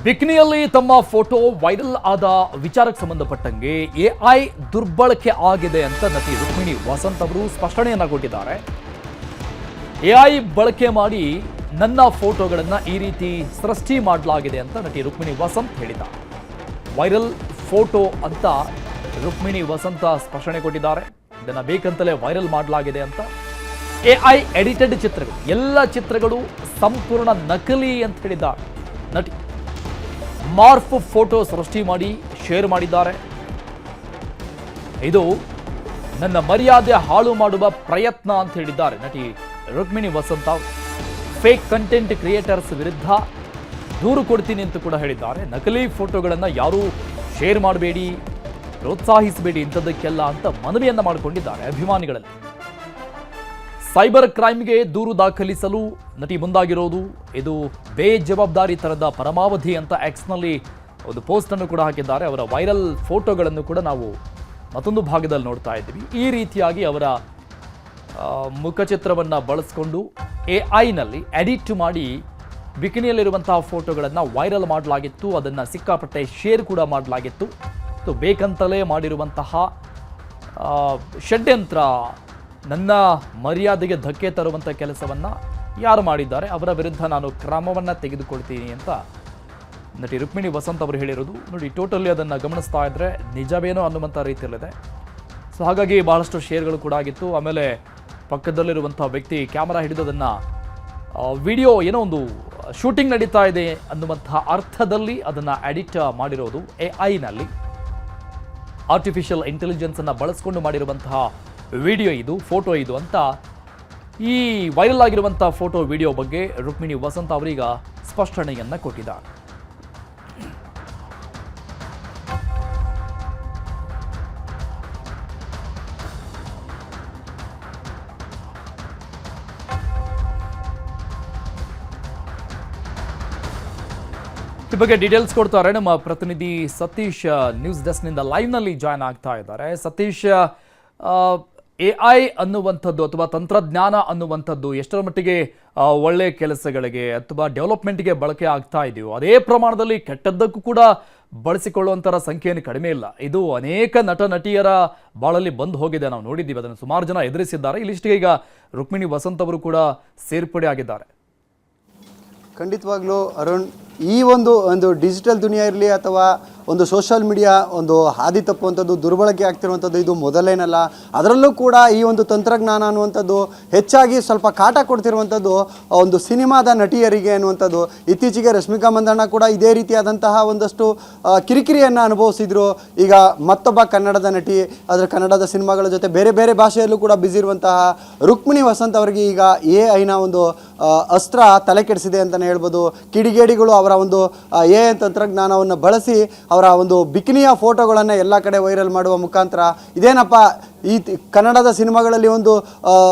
ಬಿಕಿನಿಯಲ್ಲಿ ತಮ್ಮ photo viral ಆದ ವಿಚಾರಕ್ಕೆ ಸಂಬಂಧಪಟ್ಟಂಗೆ ಎಐ ದುರ್ಬಳಕೆ ಆಗಿದೆ ಅಂತ ನಟಿ ರುಕ್ಮಿಣಿ ವಸಂತ್ ಅವರು ಸ್ಪಷ್ಟನೆಯನ್ನ ಕೊಟ್ಟಿದ್ದಾರೆ. ಎಐ ಬಳಕೆ ಮಾಡಿ ನನ್ನ ಫೋಟೋಗಳನ್ನು ಈ ರೀತಿ ಸೃಷ್ಟಿ ಮಾಡಲಾಗಿದೆ ಅಂತ ನಟಿ ರುಕ್ಮಿಣಿ ವಸಂತ್ ಹೇಳಿದ್ದಾರೆ. ವೈರಲ್ ಫೋಟೋ ಅಂತ ರುಕ್ಮಿಣಿ ವಸಂತ ಸ್ಪಷ್ಟನೆ ಕೊಟ್ಟಿದ್ದಾರೆ. ಇದನ್ನ ಬೇಕಂತಲೇ ವೈರಲ್ ಮಾಡಲಾಗಿದೆ ಅಂತ. ಎಐ ಎಡಿಟೆಡ್ ಚಿತ್ರಗಳು, ಎಲ್ಲ ಚಿತ್ರಗಳು ಸಂಪೂರ್ಣ ನಕಲಿ ಅಂತ ಹೇಳಿದ್ದಾರೆ ನಟಿ. ಮಾರ್ಫ್ ಫೋಟೋ ಸೃಷ್ಟಿ ಮಾಡಿ ಶೇರ್ ಮಾಡಿದ್ದಾರೆ. ಇದು ನನ್ನ ಮರ್ಯಾದೆ ಹಾಳು ಮಾಡುವ ಪ್ರಯತ್ನ ಅಂತ ಹೇಳಿದ್ದಾರೆ ನಟಿ ರುಕ್ಮಿಣಿ ವಸಂತ. ಫೇಕ್ ಕಂಟೆಂಟ್ ಕ್ರಿಯೇಟರ್ಸ್ ವಿರುದ್ಧ ದೂರು ಕೊಡ್ತೀನಿ ಅಂತ ಕೂಡ ಹೇಳಿದ್ದಾರೆ. ನಕಲಿ ಫೋಟೋಗಳನ್ನು ಯಾರೂ ಶೇರ್ ಮಾಡಬೇಡಿ, ಪ್ರೋತ್ಸಾಹಿಸಬೇಡಿ ಇಂಥದ್ದಕ್ಕೆಲ್ಲ ಅಂತ ಮನವಿಯನ್ನ ಮಾಡಿಕೊಂಡಿದ್ದಾರೆ ಅಭಿಮಾನಿಗಳಲ್ಲಿ. ಸೈಬರ್ ಕ್ರೈಮ್ಗೆ ದೂರು ದಾಖಲಿಸಲು ನಟಿ ಮುಂದಾಗಿರೋದು ಇದು ಬೇಜವಾಬ್ದಾರಿ ತರದ ಪರಮಾವಧಿ ಅಂತ ಎಕ್ಸ್ನಲ್ಲಿ ಒಂದು ಪೋಸ್ಟ್ ಅನ್ನು ಕೂಡ ಹಾಕಿದ್ದಾರೆ. ಅವರ ವೈರಲ್ ಫೋಟೋಗಳನ್ನು ಕೂಡ ನಾವು ಮತ್ತೊಂದು ಭಾಗದಲ್ಲಿ ನೋಡ್ತಾ ಇದ್ದೀವಿ. ಈ ರೀತಿಯಾಗಿ ಅವರ ಮುಖಚಿತ್ರವನ್ನು ಬಳಸಿಕೊಂಡು ಎಐನಲ್ಲಿ ಎಡಿಟ್ ಮಾಡಿ ಬಿಕಿನಿಯಲ್ಲಿರುವಂತಹ ಫೋಟೋಗಳನ್ನು ವೈರಲ್ ಮಾಡಲಾಗಿತ್ತು. ಅದನ್ನು ಸಿಕ್ಕಾಪಟ್ಟೆ ಶೇರ್ ಕೂಡ ಮಾಡಲಾಗಿತ್ತು. ಬೇಕಂತಲೇ ಮಾಡಿರುವಂತಹ ಷಡ್ಯಂತ್ರ, ನನ್ನ ಮರ್ಯಾದೆಗೆ ಧಕ್ಕೆ ತರುವಂಥ ಕೆಲಸವನ್ನು ಯಾರು ಮಾಡಿದ್ದಾರೆ ಅವರ ವಿರುದ್ಧ ನಾನು ಕ್ರಮವನ್ನು ತೆಗೆದುಕೊಳ್ತೀನಿ ಅಂತ ನಟಿ ರುಕ್ಮಿಣಿ ವಸಂತ್ ಅವರು ಹೇಳಿರೋದು. ನೋಡಿ, ಟೋಟಲಿ ಅದನ್ನು ಗಮನಿಸ್ತಾ ಇದ್ದರೆ ನಿಜವೇನೋ ಅನ್ನುವಂಥ ರೀತಿಯಲ್ಲಿದೆ. ಸೊ ಹಾಗಾಗಿ ಬಹಳಷ್ಟು ಶೇರ್ಗಳು ಕೂಡ ಆಗಿತ್ತು. ಆಮೇಲೆ ಪಕ್ಕದಲ್ಲಿರುವಂಥ ವ್ಯಕ್ತಿ ಕ್ಯಾಮರಾ ಹಿಡಿದು ಅದನ್ನು ವಿಡಿಯೋ ಏನೋ ಒಂದು ಶೂಟಿಂಗ್ ನಡೀತಾ ಇದೆ ಅನ್ನುವಂತಹ ಅರ್ಥದಲ್ಲಿ ಅದನ್ನು ಎಡಿಟ್ ಮಾಡಿರೋದು ಎಐನಲ್ಲಿ. ಆರ್ಟಿಫಿಷಿಯಲ್ ಇಂಟೆಲಿಜೆನ್ಸನ್ನು ಬಳಸ್ಕೊಂಡು ಮಾಡಿರುವಂತಹ ವಿಡಿಯೋ ಇದು, ಫೋಟೋ ಇದು ಅಂತ ಈ ವೈರಲ್ ಆಗಿರುವಂತಹ ಫೋಟೋ ವಿಡಿಯೋ ಬಗ್ಗೆ ರುಕ್ಮಿಣಿ ವಸಂತ್ ಅವರೀಗ ಸ್ಪಷ್ಟನೆಯನ್ನ ಕೊಟ್ಟಿದ್ದಾರೆ. ಈ ಬಗ್ಗೆ ಡೀಟೇಲ್ಸ್ ಕೊಡ್ತಾರೆ ನಮ್ಮ ಪ್ರತಿನಿಧಿ ಸತೀಶ್. ನ್ಯೂಸ್ ಡೆಸ್ಕ್ನಿಂದ ಲೈವ್ನಲ್ಲಿ ಜಾಯ್ನ್ ಆಗ್ತಾ ಇದ್ದಾರೆ. ಸತೀಶ್, ಎಐ ಅನ್ನುವಂಥದ್ದು ಅಥವಾ ತಂತ್ರಜ್ಞಾನ ಅನ್ನುವಂಥದ್ದು ಎಷ್ಟರ ಮಟ್ಟಿಗೆ ಒಳ್ಳೆಯ ಕೆಲಸಗಳಿಗೆ ಅಥವಾ ಡೆವಲಪ್ಮೆಂಟ್ಗೆ ಬಳಕೆ ಆಗ್ತಾ ಇದೆಯೋ ಅದೇ ಪ್ರಮಾಣದಲ್ಲಿ ಕೆಟ್ಟದ್ದಕ್ಕೂ ಕೂಡ ಬಳಸಿಕೊಳ್ಳುವಂಥರ ಸಂಖ್ಯೆಯನ್ನು ಕಡಿಮೆ ಇಲ್ಲ. ಇದು ಅನೇಕ ನಟ ನಟಿಯರ ಬಾಳಲ್ಲಿ ಬಂದು ಹೋಗಿದೆ, ನಾವು ನೋಡಿದ್ದೀವಿ. ಅದನ್ನು ಸುಮಾರು ಜನ ಎದುರಿಸಿದ್ದಾರೆ. ಇಲ್ಲಿಷ್ಟಿಗೆ ಈಗ ರುಕ್ಮಿಣಿ ವಸಂತ್ ಅವರು ಕೂಡ ಸೇರ್ಪಡೆ ಆಗಿದ್ದಾರೆ. ಖಂಡಿತವಾಗ್ಲೂ ಅರುಣ್, ಈ ಒಂದು ಡಿಜಿಟಲ್ ದುನಿಯಾ ಇರಲಿ ಅಥವಾ ಒಂದು ಸೋಷಿಯಲ್ ಮೀಡಿಯಾ ಒಂದು ಹಾದಿ ತಪ್ಪುವಂಥದ್ದು, ದುರ್ಬಳಕೆ ಆಗ್ತಿರುವಂಥದ್ದು ಇದು ಮೊದಲೇನಲ್ಲ. ಅದರಲ್ಲೂ ಕೂಡ ಈ ಒಂದು ತಂತ್ರಜ್ಞಾನ ಅನ್ನುವಂಥದ್ದು ಹೆಚ್ಚಾಗಿ ಸ್ವಲ್ಪ ಕಾಟ ಕೊಡ್ತಿರುವಂಥದ್ದು ಒಂದು ಸಿನಿಮಾದ ನಟಿಯರಿಗೆ ಅನ್ನುವಂಥದ್ದು. ಇತ್ತೀಚೆಗೆ ರಶ್ಮಿಕಾ ಮಂದಣ್ಣ ಕೂಡ ಇದೇ ರೀತಿಯಾದಂತಹ ಒಂದಷ್ಟು ಕಿರಿಕಿರಿಯನ್ನು ಅನುಭವಿಸಿದ್ರು. ಈಗ ಮತ್ತೊಬ್ಬ ಕನ್ನಡದ ನಟಿ, ಅದರ ಕನ್ನಡದ ಸಿನಿಮಾಗಳ ಜೊತೆ ಬೇರೆ ಬೇರೆ ಭಾಷೆಯಲ್ಲೂ ಕೂಡ ಬ್ಯುಸಿ ಇರುವಂತಹ ರುಕ್ಮಿಣಿ ವಸಂತ್ ಅವರಿಗೆ ಈಗ ಎಐನ ಒಂದು ಅಸ್ತ್ರ ತಲೆ ಕೆಡಿಸಿದೆ ಅಂತಲೇ ಹೇಳ್ಬೋದು. ಕಿಡಿಗೇಡಿಗಳು ಅವರ ಒಂದು ಎಐ ತಂತ್ರಜ್ಞಾನವನ್ನು ಬಳಸಿ ಅವರ ಒಂದು ಬಿಕಿನಿಯ ಫೋಟೋಗಳನ್ನು ಎಲ್ಲ ಕಡೆ ವೈರಲ್ ಮಾಡುವ ಮುಖಾಂತರ ಇದೇನಪ್ಪ ಈ ಕನ್ನಡದ ಸಿನಿಮಾಗಳಲ್ಲಿ ಒಂದು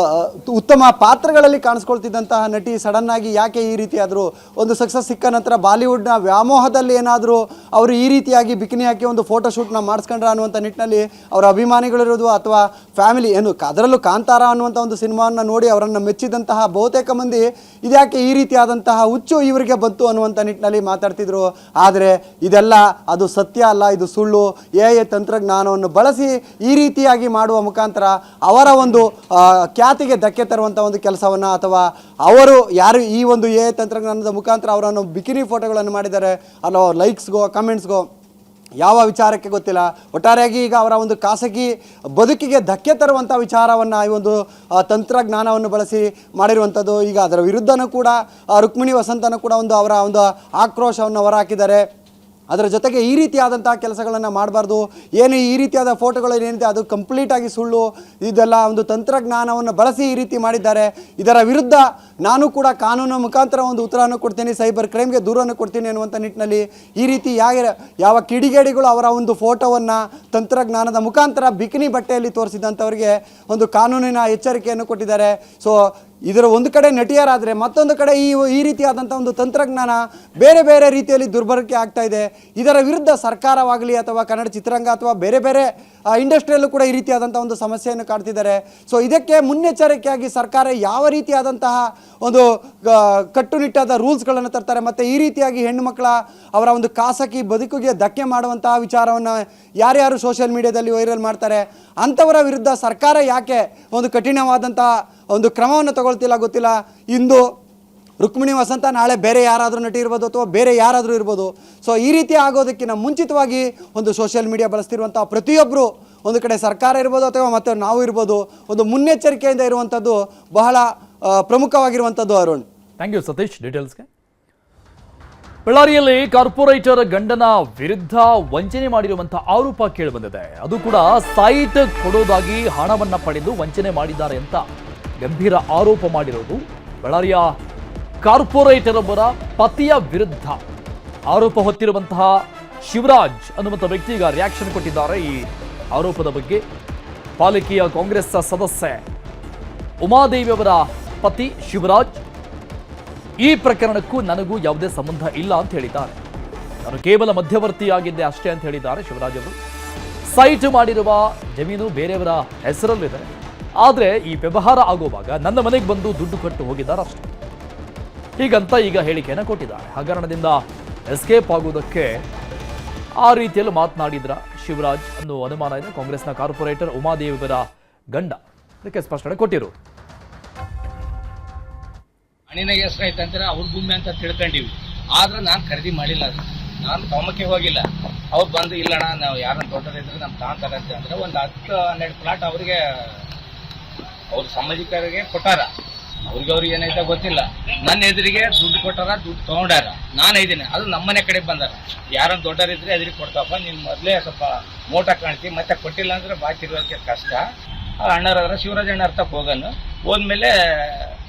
ಉತ್ತಮ ಪಾತ್ರಗಳಲ್ಲಿ ಕಾಣಿಸ್ಕೊಳ್ತಿದ್ದಂತಹ ನಟಿ ಸಡನ್ನಾಗಿ ಯಾಕೆ ಈ ರೀತಿ ಆದರೂ, ಒಂದು ಸಕ್ಸಸ್ ಸಿಕ್ಕ ನಂತರ ಬಾಲಿವುಡ್ನ ವ್ಯಾಮೋಹದಲ್ಲಿ ಏನಾದರೂ ಅವರು ಈ ರೀತಿಯಾಗಿ ಬಿಕಿನಿ ಹಾಕಿ ಒಂದು ಫೋಟೋಶೂಟ್ನ ಮಾಡಿಸ್ಕೊಂಡ್ರ ಅನ್ನುವಂಥ ನಿಟ್ಟಿನಲ್ಲಿ ಅವರ ಅಭಿಮಾನಿಗಳಿರೋದು ಅಥವಾ ಫ್ಯಾಮಿಲಿ ಏನು ಅದರಲ್ಲೂ ಕಾಂತಾರ ಅನ್ನುವಂಥ ಒಂದು ಸಿನಿಮಾವನ್ನು ನೋಡಿ ಅವರನ್ನು ಮೆಚ್ಚಿದಂತಹ ಬಹುತೇಕ ಮಂದಿ ಇದ್ಯಾಕೆ ಈ ರೀತಿಯಾದಂತಹ ಹುಚ್ಚು ಇವರಿಗೆ ಬಂತು ಅನ್ನುವಂಥ ನಿಟ್ಟಿನಲ್ಲಿ ಮಾತಾಡ್ತಿದ್ರು. ಆದರೆ ಇದೆಲ್ಲ ಅದು ಸತ್ಯ ಅಲ್ಲ, ಇದು ಸುಳ್ಳು. ಎಐ ತಂತ್ರಜ್ಞಾನವನ್ನು ಬಳಸಿ ಈ ರೀತಿಯಾಗಿ ಮಾಡುವ ಮುಖಾಂತರ ಅವರ ಒಂದು ಖ್ಯಾತಿಗೆ ಧಕ್ಕೆ ತರುವಂಥ ಒಂದು ಕೆಲಸವನ್ನು ಅಥವಾ ಅವರು ಯಾರು ಈ ಒಂದು ಎಐ ತಂತ್ರಜ್ಞಾನದ ಮುಖಾಂತರ ಅವರನ್ನು ಬಿಕಿನಿ ಫೋಟೋಗಳನ್ನು ಮಾಡಿದ್ದಾರೆ ಅಲ್ಲೋ ಲೈಕ್ಸ್ಗೋ ಕಮೆಂಟ್ಸ್ಗೋ ಯಾವ ವಿಚಾರಕ್ಕೆ ಗೊತ್ತಿಲ್ಲ. ಒಟ್ಟಾರೆಯಾಗಿ ಈಗ ಅವರ ಒಂದು ಖಾಸಗಿ ಬದುಕಿಗೆ ಧಕ್ಕೆ ತರುವಂಥ ವಿಚಾರವನ್ನು ಈ ಒಂದು ತಂತ್ರಜ್ಞಾನವನ್ನು ಬಳಸಿ ಮಾಡಿರುವಂಥದ್ದು. ಈಗ ಅದರ ವಿರುದ್ಧನೂ ಕೂಡ ರುಕ್ಮಿಣಿ ವಸಂತನೂ ಕೂಡ ಅವರ ಒಂದು ಆಕ್ರೋಶವನ್ನು ಹೊರಹಾಕಿದ್ದಾರೆ. ಅದರ ಜೊತೆಗೆ ಈ ರೀತಿಯಾದಂತಹ ಕೆಲಸಗಳನ್ನು ಮಾಡಬಾರ್ದು, ಏನು ಈ ರೀತಿಯಾದ ಫೋಟೋಗಳು ಏನಿದೆ ಅದು ಕಂಪ್ಲೀಟಾಗಿ ಸುಳ್ಳು, ಇದೆಲ್ಲ ಒಂದು ತಂತ್ರಜ್ಞಾನವನ್ನು ಬಳಸಿ ಈ ರೀತಿ ಮಾಡಿದ್ದಾರೆ. ಇದರ ವಿರುದ್ಧ ನಾನು ಕೂಡ ಕಾನೂನು ಮುಖಾಂತರ ಒಂದು ಉತ್ತರವನ್ನು ಕೊಡ್ತೀನಿ, ಸೈಬರ್ ಕ್ರೈಮ್ಗೆ ದೂರನ್ನು ಕೊಡ್ತೀನಿ ಅನ್ನುವಂಥ ನಿಟ್ಟಿನಲ್ಲಿ ಈ ರೀತಿ ಯಾವ ಕಿಡಿಗೇಡಿಗಳು ಅವರ ಒಂದು ಫೋಟೋವನ್ನು ತಂತ್ರಜ್ಞಾನದ ಮುಖಾಂತರ ಬಿಕಿನಿ ಬಟ್ಟೆಯಲ್ಲಿ ತೋರಿಸಿದಂಥವರಿಗೆ ಒಂದು ಕಾನೂನಿನ ಎಚ್ಚರಿಕೆಯನ್ನು ಕೊಟ್ಟಿದ್ದಾರೆ. ಸೊ ಇದರ ಒಂದು ಕಡೆ ನಟಿಯರಾದರೆ ಮತ್ತೊಂದು ಕಡೆ ಈ ರೀತಿಯಾದಂಥ ಒಂದು ತಂತ್ರಜ್ಞಾನ ಬೇರೆ ಬೇರೆ ರೀತಿಯಲ್ಲಿ ದುರ್ಬಳಕೆ ಆಗ್ತಾ ಇದೆ. ಇದರ ವಿರುದ್ಧ ಸರ್ಕಾರವಾಗಲಿ ಅಥವಾ ಕನ್ನಡ ಚಿತ್ರರಂಗ ಅಥವಾ ಬೇರೆ ಬೇರೆ ಇಂಡಸ್ಟ್ರಿಯಲ್ಲೂ ಕೂಡ ಈ ರೀತಿಯಾದಂಥ ಒಂದು ಸಮಸ್ಯೆಯನ್ನು ಕಾಡ್ತಿದ್ದಾರೆ. ಸೊ ಇದಕ್ಕೆ ಮುನ್ನೆಚ್ಚರಿಕೆಯಾಗಿ ಸರ್ಕಾರ ಯಾವ ರೀತಿಯಾದಂತಹ ಒಂದು ಕಟ್ಟುನಿಟ್ಟಾದ ರೂಲ್ಸ್ಗಳನ್ನು ತರ್ತಾರೆ ಮತ್ತು ಈ ರೀತಿಯಾಗಿ ಹೆಣ್ಣು ಮಕ್ಕಳ ಅವರ ಒಂದು ಖಾಸಗಿ ಬದುಕಿಗೆ ಧಕ್ಕೆ ಮಾಡುವಂತಹ ವಿಚಾರವನ್ನು ಯಾರ್ಯಾರು ಸೋಷಿಯಲ್ ಮೀಡಿಯಾದಲ್ಲಿ ವೈರಲ್ ಮಾಡ್ತಾರೆ ಅಂಥವರ ವಿರುದ್ಧ ಸರ್ಕಾರ ಯಾಕೆ ಒಂದು ಕಠಿಣವಾದಂತಹ ಒಂದು ಕ್ರಮವನ್ನು ತಗೊಳ್ತಿಲ್ಲ ಗೊತ್ತಿಲ್ಲ. ಇಂದು ರುಕ್ಮಿಣಿ ವಸಂತ, ನಾಳೆ ಬೇರೆ ಯಾರಾದರೂ ನಟಿ ಇರ್ಬೋದು ಅಥವಾ ಬೇರೆ ಯಾರಾದರೂ ಇರ್ಬೋದು. ಸೊ ಈ ರೀತಿ ಆಗೋದಕ್ಕಿಂತ ಮುಂಚಿತವಾಗಿ ಒಂದು ಸೋಷಿಯಲ್ ಮೀಡಿಯಾ ಬಳಸ್ತಿರುವಂಥ ಪ್ರತಿಯೊಬ್ಬರು, ಒಂದು ಕಡೆ ಸರ್ಕಾರ ಇರ್ಬೋದು ಅಥವಾ ಮತ್ತು ನಾವು ಇರ್ಬೋದು, ಒಂದು ಮುನ್ನೆಚ್ಚರಿಕೆಯಿಂದ ಇರುವಂಥದ್ದು ಬಹಳ ಪ್ರಮುಖವಾಗಿರುವಂಥದ್ದು. ಅರುಣ್, ಥ್ಯಾಂಕ್ ಯು ಸತೀಶ್ ಡೀಟೇಲ್ಸ್ಗೆ. ಬಳ್ಳಾರಿಯಲ್ಲಿ ಕಾರ್ಪೊರೇಟರ್ ಗಂಡನ ವಿರುದ್ಧ ವಂಚನೆ ಮಾಡಿರುವಂತಹ ಆರೋಪ ಕೇಳಿಬಂದಿದೆ. ಅದು ಕೂಡ ಸೈಟ್ ಕೊಡೋದಾಗಿ ಹಣವನ್ನ ಪಡೆದು ವಂಚನೆ ಮಾಡಿದ್ದಾರೆ ಅಂತ ಗಂಭೀರ ಆರೋಪ ಮಾಡಿರೋದು ಬಳ್ಳಾರಿಯ ಕಾರ್ಪೊರೇಟರ್ ಒಬ್ಬರ ಪತಿಯ ವಿರುದ್ಧ. ಆರೋಪ ಹೊತ್ತಿರುವಂತಹ ಶಿವರಾಜ್ ಅನ್ನುವಂಥ ವ್ಯಕ್ತಿ ಈಗ ರಿಯಾಕ್ಷನ್ ಕೊಟ್ಟಿದ್ದಾರೆ ಈ ಆರೋಪದ ಬಗ್ಗೆ. ಪಾಲಿಕೆಯ ಕಾಂಗ್ರೆಸ್ ಸದಸ್ಯೆ ಉಮಾದೇವಿ ಅವರ ಪತಿ ಶಿವರಾಜ್, ಈ ಪ್ರಕರಣಕ್ಕೂ ನನಗೂ ಯಾವುದೇ ಸಂಬಂಧ ಇಲ್ಲ ಅಂತ ಹೇಳಿದ್ದಾರೆ. ನಾನು ಕೇವಲ ಮಧ್ಯವರ್ತಿಯಾಗಿದ್ದೆ ಅಷ್ಟೇ ಅಂತ ಹೇಳಿದ್ದಾರೆ ಶಿವರಾಜ್ ಅವರು. ಸೈಟ್ ಮಾಡಿರುವ ಜಮೀನು ಬೇರೆಯವರ ಹೆಸರಲ್ಲಿದೆ, ಆದರೆ ಈ ವ್ಯವಹಾರ ಆಗುವಾಗ ನನ್ನ ಮನೆಗೆ ಬಂದು ದುಡ್ಡು ಕೊಟ್ಟು ಹೋಗಿದ್ದಾರೆ ಅಷ್ಟೇ, ಹೀಗಂತ ಈಗ ಹೇಳಿಕೆಯನ್ನು ಕೊಟ್ಟಿದ್ದಾರೆ. ಹಗರಣದಿಂದ ಎಸ್ಕೇಪ್ ಆಗುವುದಕ್ಕೆ ಆ ರೀತಿಯಲ್ಲಿ ಮಾತನಾಡಿದ್ರ ಶಿವರಾಜ್ ಅನ್ನೋ ಅನುಮಾನ ಇದೆ. ಕಾಂಗ್ರೆಸ್ನ ಕಾರ್ಪೊರೇಟರ್ ಉಮಾದೇವಿಯವರ ಗಂಡ ಇದಕ್ಕೆ ಸ್ಪಷ್ಟನೆ ಕೊಟ್ಟಿರು. ಮಣ್ಣಿನಾಗೆ ಹೆಸರು ಐತಂದ್ರೆ ಅವ್ರ ಭೂಮಿ ಅಂತ ತಿಳ್ಕೊಂಡಿವಿ, ಆದ್ರೆ ನಾನು ಖರೀದಿ ಮಾಡಿಲ್ಲ. ಅದು ನಾನು ತೋಮಕ್ಕೆ ಹೋಗಿಲ್ಲ. ಅವ್ರು ಬಂದು ಇಲ್ಲಣ್ಣ ನಾವು ಯಾರನ್ನ ದೊಡ್ಡದಿದ್ರೆ ನಮ್ಗೆ ತಾಂತಾರೆ ಅಂತ ಅಂದ್ರೆ ಒಂದು 10-12 ಪ್ಲಾಟ್ ಅವ್ರಿಗೆ ಅವ್ರ ಸಾಮಾಜಿಕರಿಗೆ ಕೊಟ್ಟಾರ. ಅವ್ರಿಗೆ ಏನೈತೆ ಗೊತ್ತಿಲ್ಲ. ನನ್ನ ಎದುರಿಗೆ ದುಡ್ಡು ಕೊಟ್ಟಾರ, ದುಡ್ಡು ತಗೊಂಡಾರ. ನಾನು ಇದ್ದೀನಿ, ಅದು ನಮ್ಮನೆ ಕಡೆ ಬಂದಾರ. ಯಾರನ್ನ ದೊಡ್ಡರಿದ್ರೆ ಎದುರಿಗೆ ಕೊಡ್ತಾವಪ್ಪ, ನೀನು ಮೊದಲೇ ಸ್ವಲ್ಪ ಮೋಟ ಕಾಣ್ತಿ, ಮತ್ತೆ ಕೊಟ್ಟಿಲ್ಲ ಅಂದ್ರೆ ಬಾಕಿ ಇರೋದಕ್ಕೆ ಕಷ್ಟ. ಅಣ್ಣರಾದ್ರೆ ಶಿವರಾಜ್ ಅಣ್ಣ ಅರ್ಥಕ್ಕೆ ಹೋಗನು. ಹೋದ್ಮೇಲೆ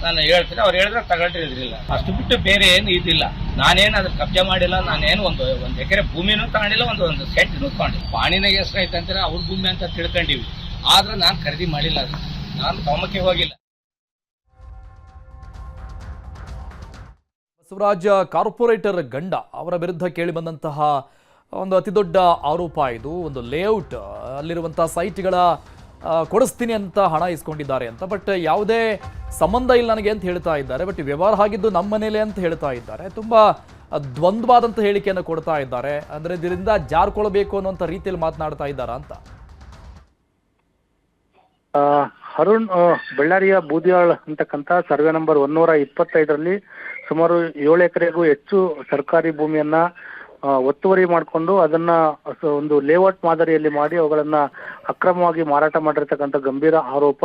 ನಾನು ಹೇಳ್ತೀನಿ, ಅವ್ರು ಹೇಳಿದ್ರೆ ತಗೊಂಡಿರಿಲ್ಲ. ಅಷ್ಟು ಬಿಟ್ಟು ಬೇರೆ ಏನು ಇದಿಲ್ಲ. ನಾನೇನು ಅದ್ರ ಕಬ್ಜಾ ಮಾಡಿಲ್ಲ. ನಾನೇನು ಒಂದು ಎಕರೆ ಭೂಮಿನೂ ತಗೊಂಡಿಲ್ಲ, ಒಂದು ಸೆಂಟ್ನೂ ತಗೊಂಡಿಲ್ಲ. ಪಾಣಿನಾಗೆ ಹೆಸರು ಐತಂದ್ರೆ ಅವ್ರ ಭೂಮಿ ಅಂತ ತಿಳ್ಕೊಂಡಿವಿ, ಆದ್ರೆ ನಾನು ಖರೀದಿ ಮಾಡಿಲ್ಲ. ಅದು ನಾನು ತೋಮಕ್ಕೆ ಹೋಗಿಲ್ಲ. ಬಸವರಾಜ ಕಾರ್ಪೊರೇಟರ್ ಗಂಡ ಅವರ ವಿರುದ್ಧ ಕೇಳಿಬಂದಂತಹ ಒಂದು ಅತಿ ದೊಡ್ಡ ಆರೋಪ ಇದು. ಒಂದು ಲೇಔಟ್ ಅಲ್ಲಿರುವಂತಹ ಸೈಟ್ಗಳ ಕೊಡಿಸ್ತೀನಿ ಅಂತ ಹಣ ಇಸ್ಕೊಂಡಿದ್ದಾರೆ ಅಂತ, ಬಟ್ ಯಾವುದೇ ಸಂಬಂಧ ಇಲ್ಲ ನನಗೆ ಅಂತ ಹೇಳ್ತಾ ಇದ್ದಾರೆ. ಬಟ್ ವ್ಯವಹಾರ ಆಗಿದ್ದು ನಮ್ಮ ಮನೇಲೆ ಅಂತ ಹೇಳ್ತಾ ಇದ್ದಾರೆ. ತುಂಬ ದ್ವಂದ್ವಾದಂಥ ಹೇಳಿಕೆಯನ್ನು ಕೊಡ್ತಾ ಇದ್ದಾರೆ. ಅಂದರೆ ಇದರಿಂದ ಜಾರ್ಕೊಳ್ಬೇಕು ಅನ್ನುವಂಥ ರೀತಿಯಲ್ಲಿ ಮಾತನಾಡ್ತಾ ಇದ್ದಾರಾ ಅಂತ. ಅರುಣ್, ಬಳ್ಳಾರಿಯ ಬೂದಿಯಾಳ್ ಅಂತಕ್ಕಂಥ ಸರ್ವೆ ನಂಬರ್ 125ರಲ್ಲಿ ಸುಮಾರು 7 ಎಕರೆಗೂ ಹೆಚ್ಚು ಸರ್ಕಾರಿ ಭೂಮಿಯನ್ನ ಒತ್ತುವರಿ ಮಾಡಿಕೊಂಡು ಅದನ್ನ ಒಂದು ಲೇಔಟ್ ಮಾದರಿಯಲ್ಲಿ ಮಾಡಿ ಅವುಗಳನ್ನ ಅಕ್ರಮವಾಗಿ ಮಾರಾಟ ಮಾಡಿರ್ತಕ್ಕಂಥ ಗಂಭೀರ ಆರೋಪ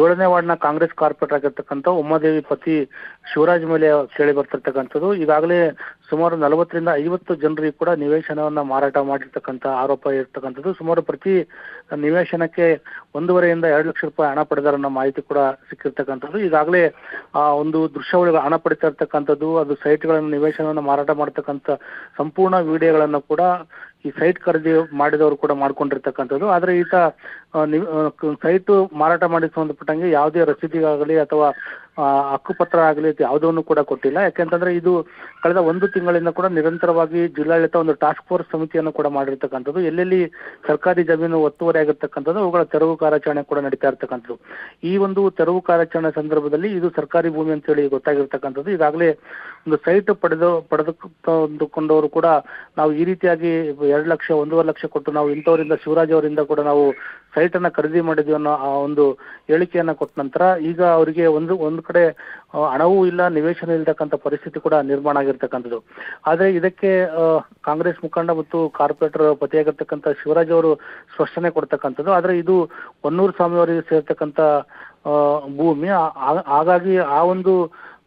7ನೇ ವಾರ್ಡ್ನ ಕಾಂಗ್ರೆಸ್ ಕಾರ್ಪೊರೇಟರ್ ಆಗಿರ್ತಕ್ಕಂಥ ಉಮಾದೇವಿ ಪತಿ ಶಿವರಾಜ್ ಮೇಲೆ ಕೇಳಿ ಬರ್ತಿರ್ತಕ್ಕಂಥದ್ದು. ಈಗಾಗಲೇ ಸುಮಾರು 40ರಿಂದ 50 ಜನರಿಗೆ ಕೂಡ ನಿವೇಶನವನ್ನ ಮಾರಾಟ ಮಾಡಿರ್ತಕ್ಕಂಥ ಆರೋಪ ಇರ್ತಕ್ಕಂಥದ್ದು. ಸುಮಾರು ಪ್ರತಿ ನಿವೇಶನಕ್ಕೆ 1.5ರಿಂದ 2 ಲಕ್ಷ ರೂಪಾಯಿ ಹಣ ಪಡೆದಾರನ್ನ ಮಾಹಿತಿ ಕೂಡ ಸಿಕ್ಕಿರ್ತಕ್ಕಂಥದ್ದು. ಈಗಾಗಲೇ ಒಂದು ದೃಶ್ಯಾವಳಿಗಳು ಹಣ ಪಡಿತಾ ಇರ್ತಕ್ಕಂಥದ್ದು, ಅದು ಸೈಟ್ಗಳನ್ನು ನಿವೇಶನವನ್ನು ಮಾರಾಟ ಮಾಡ್ತಕ್ಕಂಥ ಸಂಪೂರ್ಣ ವಿಡಿಯೋಗಳನ್ನು ಕೂಡ ಈ ಸೈಟ್ ಖರೀದಿ ಮಾಡಿದವರು ಕೂಡ ಮಾಡ್ಕೊಂಡಿರ್ತಕ್ಕಂಥದ್ದು. ಆದರೆ ಈತ ಸೈಟು ಮಾರಾಟ ಮಾಡಿ ಸಂಬಂಧಪಟ್ಟಂಗೆ ಯಾವುದೇ ರಸೀದಿಗಾಗಲಿ ಅಥವಾ ಹಕ್ಕುಪತ್ರ ಆಗಲಿ ಯಾವುದನ್ನು ಕೂಡ ಕೊಟ್ಟಿಲ್ಲ. ಯಾಕೆಂತಂದ್ರೆ ಇದು ಕಳೆದ 1 ತಿಂಗಳಿಂದ ಕೂಡ ನಿರಂತರವಾಗಿ ಜಿಲ್ಲಾಡಳಿತ ಒಂದು ಟಾಸ್ಕ್ ಫೋರ್ಸ್ ಸಮಿತಿಯನ್ನು ಕೂಡ ಮಾಡಿರ್ತಕ್ಕಂಥದ್ದು. ಎಲ್ಲೆಲ್ಲಿ ಸರ್ಕಾರಿ ಜಮೀನು ಒತ್ತುವರಿ ಆಗಿರ್ತಕ್ಕಂಥದ್ದು ಅವುಗಳ ತೆರವು ಕಾರ್ಯಾಚರಣೆ ಕೂಡ ನಡೀತಾ ಇರ್ತಕ್ಕಂಥದ್ದು. ಈ ಒಂದು ತೆರವು ಕಾರ್ಯಾಚರಣೆ ಸಂದರ್ಭದಲ್ಲಿ ಇದು ಸರ್ಕಾರಿ ಭೂಮಿ ಅಂತ ಹೇಳಿ ಗೊತ್ತಾಗಿರ್ತಕ್ಕಂಥದ್ದು. ಈಗಾಗಲೇ ಒಂದು ಸೈಟ್ ಪಡೆದುಕೊಂಡವರು ಕೂಡ ನಾವು ಈ ರೀತಿಯಾಗಿ 2 ಲಕ್ಷ 1.5 ಲಕ್ಷ ಕೊಟ್ಟು ನಾವು ಇಂಥವರಿಂದ ಶಿವರಾಜ್ ಅವರಿಂದ ಕೂಡ ನಾವು ಸೈಟ್ ಅನ್ನ ಖರೀದಿ ಮಾಡಿದ್ವಿ ಅನ್ನೋ ಆ ಒಂದು ಹೇಳಿಕೆಯನ್ನ ಕೊಟ್ಟ ನಂತರ ಈಗ ಅವರಿಗೆ ಒಂದು ಕಡೆ ಹಣವೂ ಇಲ್ಲ, ನಿವೇಶನ ಇಲ್ತಕ್ಕಂಥ ಪರಿಸ್ಥಿತಿ ಕೂಡ ನಿರ್ಮಾಣ ಆಗಿರ್ತಕ್ಕಂಥದ್ದು. ಆದ್ರೆ ಇದಕ್ಕೆ ಕಾಂಗ್ರೆಸ್ ಮುಖಂಡ ಮತ್ತು ಕಾರ್ಪೊರೇಟರ್ ಪತಿಯಾಗಿರ್ತಕ್ಕಂಥ ಶಿವರಾಜ್ ಅವರು ಸ್ಪಷ್ಟನೆ ಕೊಡ್ತಕ್ಕಂಥದ್ದು. ಆದ್ರೆ ಇದು ಹೊನ್ನೂರು ಸ್ವಾಮಿ ಅವರಿಗೆ ಸೇರ್ತಕ್ಕಂಥ ಭೂಮಿ, ಹಾಗಾಗಿ ಆ ಒಂದು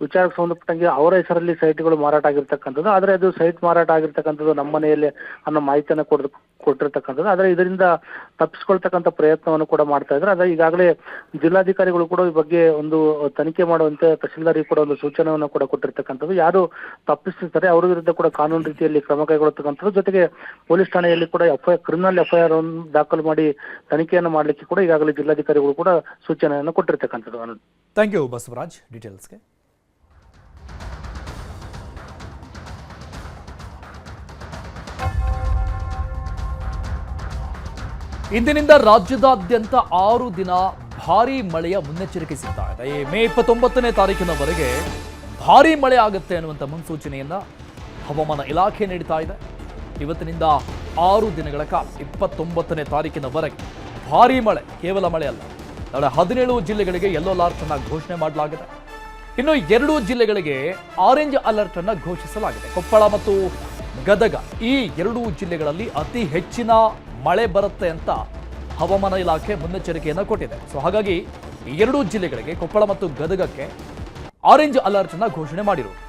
ವಿಚಾರಕ್ಕೆ ಸಂಬಂಧಪಟ್ಟಂಗೆ ಅವರ ಹೆಸರಲ್ಲಿ ಸೈಟ್ಗಳು ಮಾರಾಟ ಆಗಿರ್ತಕ್ಕಂಥದ್ದು. ಆದರೆ ಅದು ಸೈಟ್ ಮಾರಾಟ ಆಗಿರ್ತಕ್ಕಂಥದ್ದು ನಮ್ಮ ಮನೆಯಲ್ಲಿ ಅನ್ನೋ ಮಾಹಿತಿಯನ್ನು ಕೊಟ್ಟಿರ್ತಕ್ಕಂಥದ್ದು. ಆದರೆ ಇದರಿಂದ ತಪ್ಪಿಸ್ಕೊಳ್ತಕ್ಕಂಥ ಪ್ರಯತ್ನವನ್ನು ಕೂಡ ಮಾಡ್ತಾ ಇದ್ದಾರೆ. ಆದರೆ ಈಗಾಗಲೇ ಜಿಲ್ಲಾಧಿಕಾರಿಗಳು ಕೂಡ ಈ ಬಗ್ಗೆ ಒಂದು ತನಿಖೆ ಮಾಡುವಂತೆ ತಹಶೀಲ್ದಾರಿಗೆ ಕೂಡ ಒಂದು ಸೂಚನೆಯನ್ನು ಕೂಡ ಕೊಟ್ಟಿರ್ತಕ್ಕಂಥದ್ದು. ಯಾರು ತಪ್ಪಿಸ್ತಾರೆ ಅವರ ವಿರುದ್ಧ ಕೂಡ ಕಾನೂನು ರೀತಿಯಲ್ಲಿ ಕ್ರಮ ಕೈಗೊಳ್ಳತಕ್ಕಂಥದ್ದು. ಜೊತೆಗೆ ಪೊಲೀಸ್ ಠಾಣೆಯಲ್ಲಿ ಕೂಡ ಕ್ರಿಮಿನಲ್ ಎಫ್ಐಆರ್ ದಾಖಲು ಮಾಡಿ ತನಿಖೆಯನ್ನು ಮಾಡಲಿಕ್ಕೆ ಕೂಡ ಈಗಾಗಲೇ ಜಿಲ್ಲಾಧಿಕಾರಿಗಳು ಕೂಡ ಸೂಚನೆಯನ್ನು ಕೊಟ್ಟಿರ್ತಕ್ಕಂಥದ್ದು. ಥ್ಯಾಂಕ್ ಯು ಬಸವರಾಜ್ ಡೀಟೇಲ್ಸ್ಗೆ. ಇಂದಿನಿಂದ ರಾಜ್ಯದಾದ್ಯಂತ 6 ದಿನ ಭಾರೀ ಮಳೆಯ ಮುನ್ನೆಚ್ಚರಿಕೆ ಸಿಗ್ತಾ ಇದೆ. ಈ ಮೇ 29ನೇ ತಾರೀಕಿನವರೆಗೆ ಭಾರೀ ಮಳೆ ಆಗುತ್ತೆ ಅನ್ನುವಂಥ ಮುನ್ಸೂಚನೆಯನ್ನ ಹವಾಮಾನ ಇಲಾಖೆ ನೀಡ್ತಾ ಇದೆ. ಇವತ್ತಿನಿಂದ 6 ದಿನಗಳ ಕಾಲ 29ನೇ ತಾರೀಕಿನವರೆಗೆ ಭಾರೀ ಮಳೆ, ಕೇವಲ ಮಳೆ ಅಲ್ಲ, ನಾಳೆ 17 ಜಿಲ್ಲೆಗಳಿಗೆ ಯೆಲ್ಲೋ ಅಲರ್ಟ್ ಅನ್ನ ಘೋಷಣೆ ಮಾಡಲಾಗಿದೆ. ಇನ್ನು 2 ಜಿಲ್ಲೆಗಳಿಗೆ ಆರೆಂಜ್ ಅಲರ್ಟ್ ಅನ್ನ ಘೋಷಿಸಲಾಗಿದೆ. ಕೊಪ್ಪಳ ಮತ್ತು ಗದಗ ಈ 2 ಜಿಲ್ಲೆಗಳಲ್ಲಿ ಅತಿ ಹೆಚ್ಚಿನ ಮಳೆ ಬರುತ್ತೆ ಅಂತ ಹವಾಮಾನ ಇಲಾಖೆ ಮುನ್ನೆಚ್ಚರಿಕೆಯನ್ನು ಕೊಟ್ಟಿದೆ. ಸೊ ಹಾಗಾಗಿ ಈ 2 ಜಿಲ್ಲೆಗಳಿಗೆ, ಕೊಪ್ಪಳ ಮತ್ತು ಗದಗಕ್ಕೆ ಆರೆಂಜ್ ಅಲರ್ಟ್ ಅನ್ನ ಘೋಷಣೆ ಮಾಡಿರುವುದು.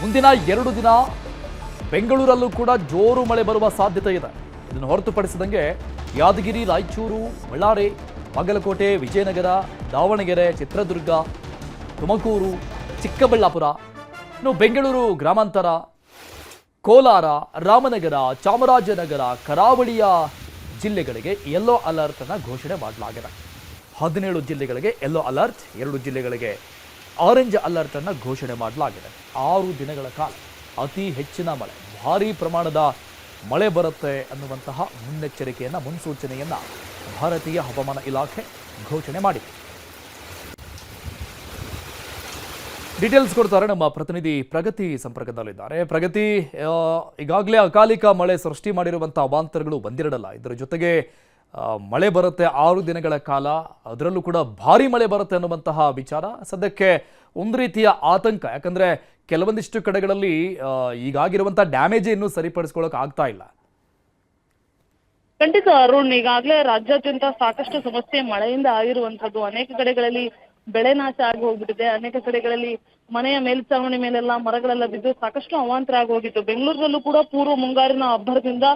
ಮುಂದಿನ 2 ದಿನ ಬೆಂಗಳೂರಲ್ಲೂ ಕೂಡ ಜೋರು ಮಳೆ ಬರುವ ಸಾಧ್ಯತೆ ಇದೆ. ಇದನ್ನು ಹೊರತುಪಡಿಸಿದಂಗೆ ಯಾದಗಿರಿ, ರಾಯಚೂರು, ಬಳ್ಳಾರಿ, ಬಾಗಲಕೋಟೆ, ವಿಜಯನಗರ, ದಾವಣಗೆರೆ, ಚಿತ್ರದುರ್ಗ, ತುಮಕೂರು, ಚಿಕ್ಕಬಳ್ಳಾಪುರ, ಇನ್ನು ಬೆಂಗಳೂರು ಗ್ರಾಮಾಂತರ, ಕೋಲಾರ, ರಾಮನಗರ, ಚಾಮರಾಜನಗರ, ಕರಾವಳಿಯ ಜಿಲ್ಲೆಗಳಿಗೆ ಯೆಲ್ಲೋ ಅಲರ್ಟ್ ಅನ್ನು ಘೋಷಣೆ ಮಾಡಲಾಗಿದೆ. 17 ಜಿಲ್ಲೆಗಳಿಗೆ ಯೆಲ್ಲೋ ಅಲರ್ಟ್, 2 ಜಿಲ್ಲೆಗಳಿಗೆ ಆರೆಂಜ್ ಅಲರ್ಟ್ ಅನ್ನು ಘೋಷಣೆ ಮಾಡಲಾಗಿದೆ. 6 ದಿನಗಳ ಕಾಲ ಅತಿ ಹೆಚ್ಚಿನ ಮಳೆ, ಭಾರೀ ಪ್ರಮಾಣದ ಮಳೆ ಬರುತ್ತೆ ಅನ್ನುವಂತಹ ಮುನ್ಸೂಚನೆಯನ್ನ ಭಾರತೀಯ ಹವಾಮಾನ ಇಲಾಖೆ ಘೋಷಣೆ ಮಾಡಿದೆ. ಡೀಟೇಲ್ಸ್ ಕೊಡ್ತಾರೆ ನಮ್ಮ ಪ್ರತಿನಿಧಿ ಪ್ರಗತಿ ಸಂಪರ್ಕದಲ್ಲಿದ್ದಾರೆ. ಪ್ರಗತಿ, ಈಗಾಗಲೇ ಅಕಾಲಿಕ ಮಳೆ ಸೃಷ್ಟಿ ಮಾಡಿರುವಂತಹ ಅವಾಂತರಗಳು ಬಂದಿರಲ್ಲ. ಇದರ ಜೊತೆಗೆ ಮಳೆ ಬರುತ್ತೆ 6 ದಿನಗಳ ಕಾಲ, ಅದರಲ್ಲೂ ಕೂಡ ಭಾರಿ ಮಳೆ ಬರುತ್ತೆ ಅನ್ನುವಂತಹ ವಿಚಾರ ಸದ್ಯಕ್ಕೆ ಒಂದು ರೀತಿಯ ಆತಂಕ. ಯಾಕಂದ್ರೆ ಕೆಲವೊಂದಿಷ್ಟು ಕಡೆಗಳಲ್ಲಿ ಈಗಾಗಿರುವಂತಹ ಡ್ಯಾಮೇಜ್ ಇನ್ನೂ ಸರಿಪಡಿಸ್ಕೊಳ್ಳೋಕೆ ಆಗ್ತಾ ಇಲ್ಲ. ಖಂಡಿತ ಅರುಣ್, ಈಗಾಗಲೇ ರಾಜ್ಯಾದ್ಯಂತ ಸಾಕಷ್ಟು ಸಮಸ್ಯೆ ಮಳೆಯಿಂದ ಆಗಿರುವಂತದ್ದು. ಅನೇಕ ಕಡೆಗಳಲ್ಲಿ ಬೆಳೆ ನಾಶ ಆಗಿ ಹೋಗ್ಬಿಟ್ಟಿದೆ. ಅನೇಕ ಕಡೆಗಳಲ್ಲಿ ಮನೆಯ ಮೇಲ್ಛಾವಣಿ ಮೇಲೆಲ್ಲ ಮರಗಳೆಲ್ಲ ಬಿದ್ದು ಸಾಕಷ್ಟು ಅವಾಂತರ ಆಗಿ ಹೋಗಿತ್ತು. ಬೆಂಗಳೂರಿನಲ್ಲೂ ಕೂಡ ಪೂರ್ವ ಮುಂಗಾರಿನ ಅಬ್ಬರದಿಂದ